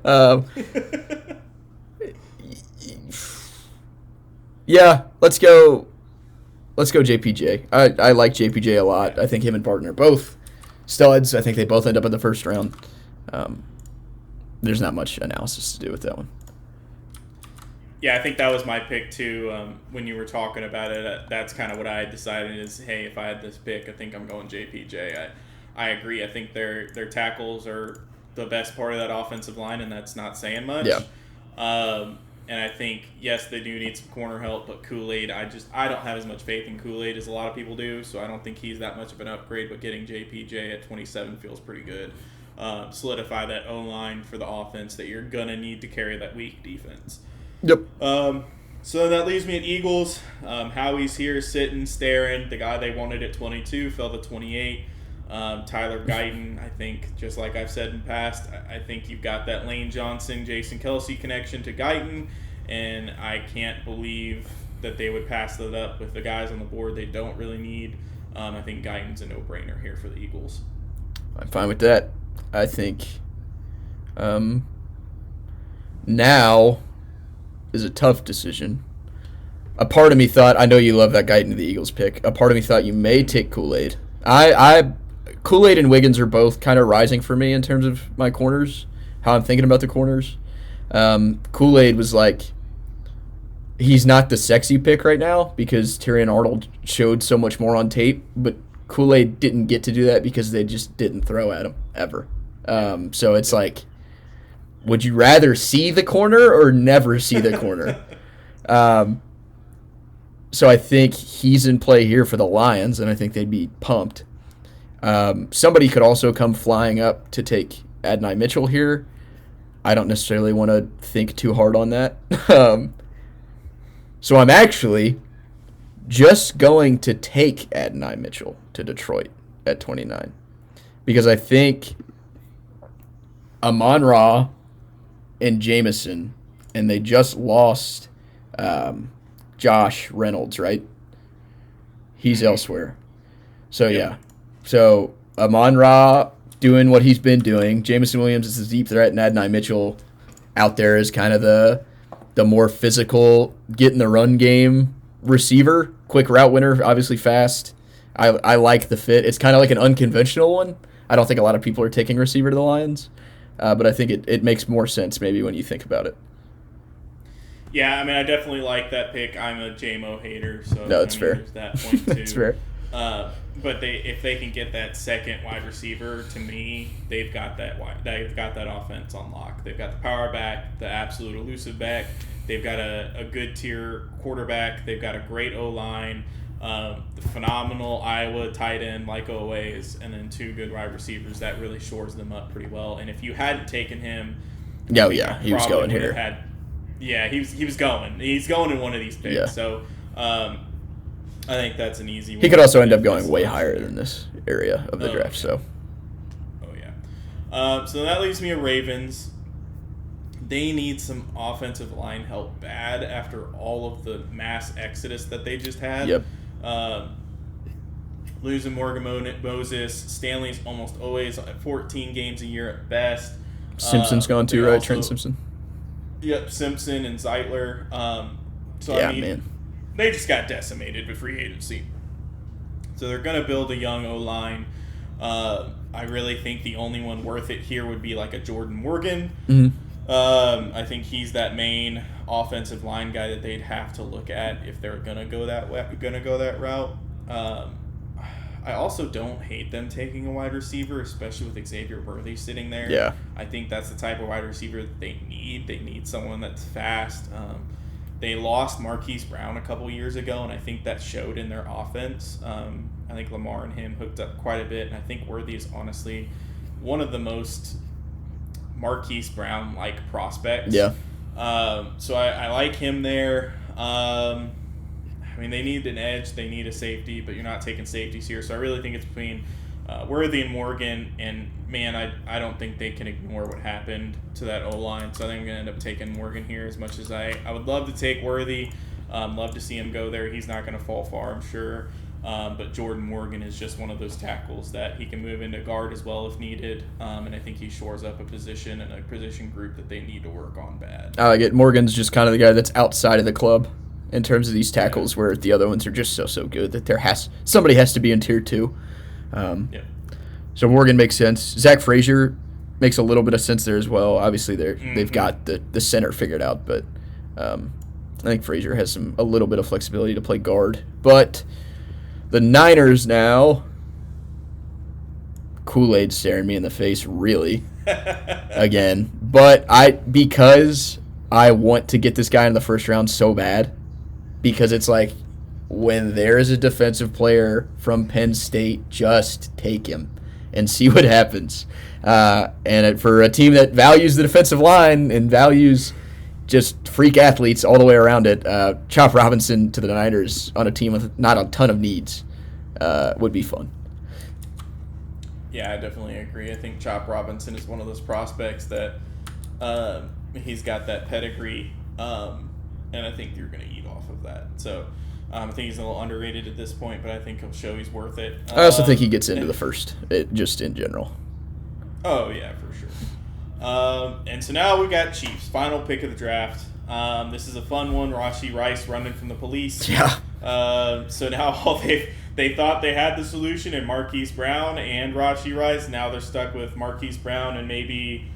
Yeah, let's go JPJ. I like JPJ a lot. I think him and Barton are both studs. I think they both end up in the first round. There's not much analysis to do with that one. Yeah, I think that was my pick too. When you were talking about it, that's kind of what I decided is, hey, if I had this pick, I think I'm going JPJ. I agree. I think their tackles are the best part of that offensive line, and that's not saying much. Yeah. And I think, yes, they do need some corner help, but Kool-Aid, I don't have as much faith in Kool-Aid as a lot of people do, so I don't think he's that much of an upgrade, but getting JPJ at 27 feels pretty good. Solidify that O-line for the offense that you're going to need to carry that weak defense. Yep. So that leaves me at Eagles. Howie's here sitting, staring. The guy they wanted at 22 fell to 28. Tyler Guyton, I think, just like I've said in the past, I think you've got that Lane Johnson, Jason Kelsey connection to Guyton, and I can't believe that they would pass that up with the guys on the board they don't really need. I think Guyton's a no-brainer here for the Eagles. I'm fine with that. I think now is a tough decision. A part of me thought, I know you love that Guyton to the Eagles pick, a part of me thought you may take Kool-Aid. Kool-Aid and Wiggins are both kind of rising for me in terms of my corners, how I'm thinking about the corners. Kool-Aid was like, he's not the sexy pick right now because Tyrion Arnold showed so much more on tape, but Kool-Aid didn't get to do that because they just didn't throw at him ever. So it's like, would you rather see the corner or never see the corner? So I think he's in play here for the Lions, and I think they'd be pumped. Somebody could also come flying up to take Adonai Mitchell here. I don't necessarily want to think too hard on that. So I'm actually just going to take Adonai Mitchell to Detroit at 29 because I think Amon-Ra and Jameson, and they just lost Josh Reynolds, right? He's elsewhere. So, yeah. So, Amon-Ra doing what he's been doing. Jameson Williams is a deep threat, and Adonai Mitchell out there is kind of the more physical, get in the run game receiver. Quick route winner, obviously fast. I like the fit. It's kind of like an unconventional one. I don't think a lot of people are taking receiver to the Lions, but I think it makes more sense maybe when you think about it. Yeah, I mean, I definitely like that pick. I'm a JMO hater, so no, that's fair. There's that point too. That's fair. But if they can get that second wide receiver, to me, they've got that offense on lock. They've got the power back, the absolute elusive back. They've got a good tier quarterback. They've got a great O-line, the phenomenal Iowa tight end like always, and then two good wide receivers. That really shores them up pretty well. And if you hadn't taken him, he was going here. He was going. He's going in one of these picks. Yeah. So I think that's an easy one. He could also end up going way higher than this area of the draft. So. Oh, yeah. So that leaves me at Ravens. They need some offensive line help bad after all of the mass exodus that they just had. Yep. Losing Morgan Moses. Stanley's almost always at 14 games a year at best. Simpson's gone too, right? Trent Simpson. Yep, Simpson and Zeitler. Man. They just got decimated with free agency. So they're going to build a young O-line. I really think the only one worth it here would be like a Jordan Morgan. Mm-hmm. I think he's that main offensive line guy that they'd have to look at if they're going to go that route. I also don't hate them taking a wide receiver, especially with Xavier Worthy sitting there. Yeah. I think that's the type of wide receiver that they need. They need someone that's fast. They lost Marquise Brown a couple years ago, and I think that showed in their offense. I think Lamar and him hooked up quite a bit, and I think Worthy is honestly one of the most Marquise Brown-like prospects. Yeah. So I like him there. I mean, they need an edge. They need a safety, but you're not taking safeties here. So I really think it's between Worthy and Morgan. And, man, I don't think they can ignore what happened to that O-line. So I think I'm going to end up taking Morgan here as much as I would love to take Worthy. Love to see him go there. He's not going to fall far, I'm sure. But Jordan Morgan is just one of those tackles that he can move into guard as well if needed. And I think he shores up a position and a position group that they need to work on bad. I like it. Morgan's just kind of the guy that's outside of the club in terms of these tackles, where the other ones are just so good that somebody has to be in tier 2. So Morgan makes sense. Zach Frazier makes a little bit of sense there as well. Obviously, they've got the center figured out, but I think Frazier has a little bit of flexibility to play guard. But the Niners now, Kool-Aid staring me in the face, really, again. But because I want to get this guy in the first round so bad, because it's like, when there is a defensive player from Penn State, just take him and see what happens. And for a team that values the defensive line and values just freak athletes all the way around it, Chop Robinson to the Niners on a team with not a ton of needs would be fun. Yeah, I definitely agree. I think Chop Robinson is one of those prospects that he's got that pedigree, and I think you're going to eat off of that. So I think he's a little underrated at this point, but I think he'll show he's worth it. I also think he gets into the first, just in general. Oh, yeah, for sure. And so now we got Chiefs, final pick of the draft. This is a fun one. Rashee Rice running from the police. Yeah. So now they thought they had the solution in Marquise Brown and Rashee Rice. Now they're stuck with Marquise Brown and maybe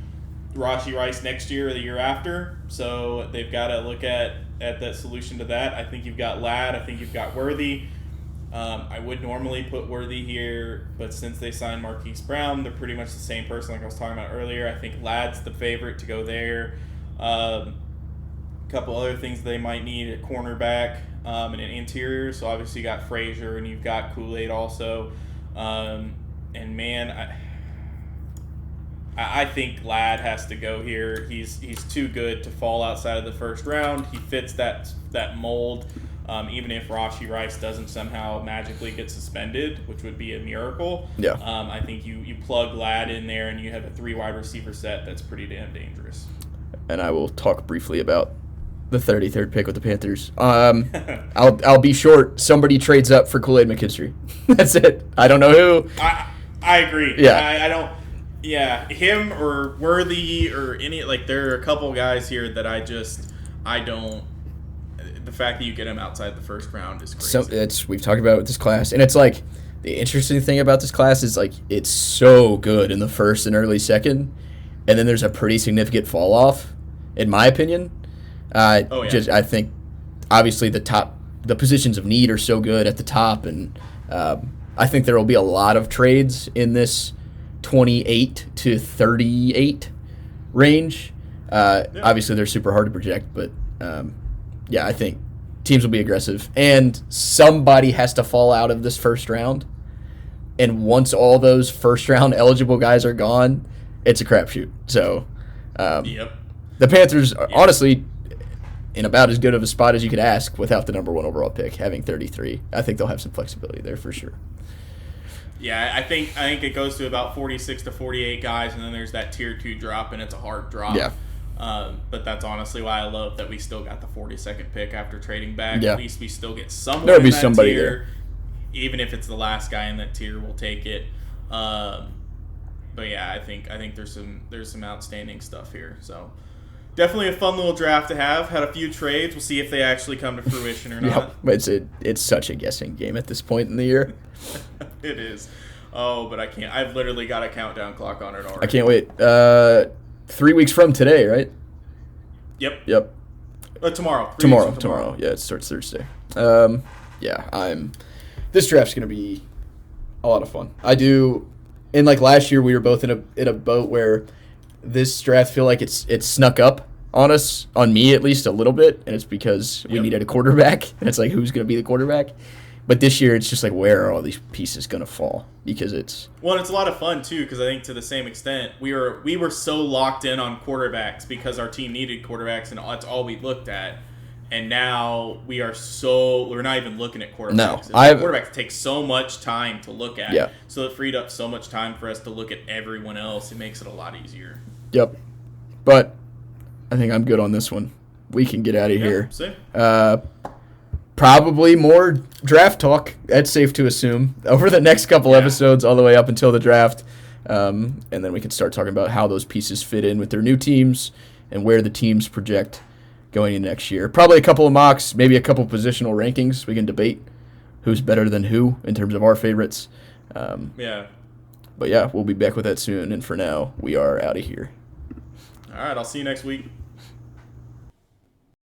Rashee Rice next year or the year after. So they've got to look at that solution to that. I think you've got Ladd. I think you've got Worthy. I would normally put Worthy here, but since they signed Marquise Brown, they're pretty much the same person like I was talking about earlier. I think Ladd's the favorite to go there. A couple other things they might need: a cornerback and an interior. So obviously you got Frazier and you've got Kool-Aid also. And man, I think Ladd has to go here. He's too good to fall outside of the first round. He fits that mold. Even if Rashee Rice doesn't somehow magically get suspended, which would be a miracle. Yeah. I think you plug Ladd in there and you have a 3 wide receiver set that's pretty damn dangerous. And I will talk briefly about the 33rd pick with the Panthers. I'll be short. Somebody trades up for Kool-Aid McKinstry. That's it. I don't know who. I agree. Yeah. I don't. Yeah, him or Worthy or any, like, there are a couple guys here that I don't. The fact that you get him outside the first round is crazy. So we've talked about it with this class, and it's like the interesting thing about this class is like it's so good in the first and early second, and then there's a pretty significant fall off, in my opinion. I think obviously the positions of need are so good at the top, and I think there will be a lot of trades in this 28 to 38 range. Obviously, they're super hard to project, but yeah, I think teams will be aggressive, and somebody has to fall out of this first round. And once all those first round eligible guys are gone, it's a crapshoot. So, the Panthers are honestly in about as good of a spot as you could ask without the number 1 overall pick, having 33. I think they'll have some flexibility there for sure. Yeah, I think it goes to about 46 to 48 guys, and then there's that tier 2 drop, and it's a hard drop. Yeah. But that's honestly why I love that we still got the 42nd pick after trading back. Yeah. At least we still get someone There'll be in that somebody tier. there. Even if it's the last guy in that tier, we'll take it. But yeah, I think there's some outstanding stuff here. So definitely a fun little draft to have. Had a few trades. We'll see if they actually come to fruition or not. But it's such a guessing game at this point in the year. It is. Oh, but I can't. I've literally got a countdown clock on it already. I can't wait. 3 weeks from today, right? Yep. Tomorrow. Tomorrow. Yeah, it starts Thursday. This draft's gonna be a lot of fun. And like last year, we were both in a boat where this draft feel like it's snuck up on us, on me at least a little bit, and it's because we needed a quarterback, and it's like, who's gonna be the quarterback? But this year, it's just like, where are all these pieces going to fall? Because it's a lot of fun too. Because I think to the same extent, we were so locked in on quarterbacks because our team needed quarterbacks, and that's all we looked at. And now we're not even looking at quarterbacks. No, quarterbacks take so much time to look at. Yeah. So it freed up so much time for us to look at everyone else. It makes it a lot easier. Yep. But I think I'm good on this one. We can get out of here. Same. Probably more draft talk. That's safe to assume over the next couple episodes, all the way up until the draft, and then we can start talking about how those pieces fit in with their new teams and where the teams project going into next year. Probably a couple of mocks, maybe a couple of positional rankings. We can debate who's better than who in terms of our favorites. Yeah. But yeah, we'll be back with that soon. And for now, we are out of here. All right. I'll see you next week.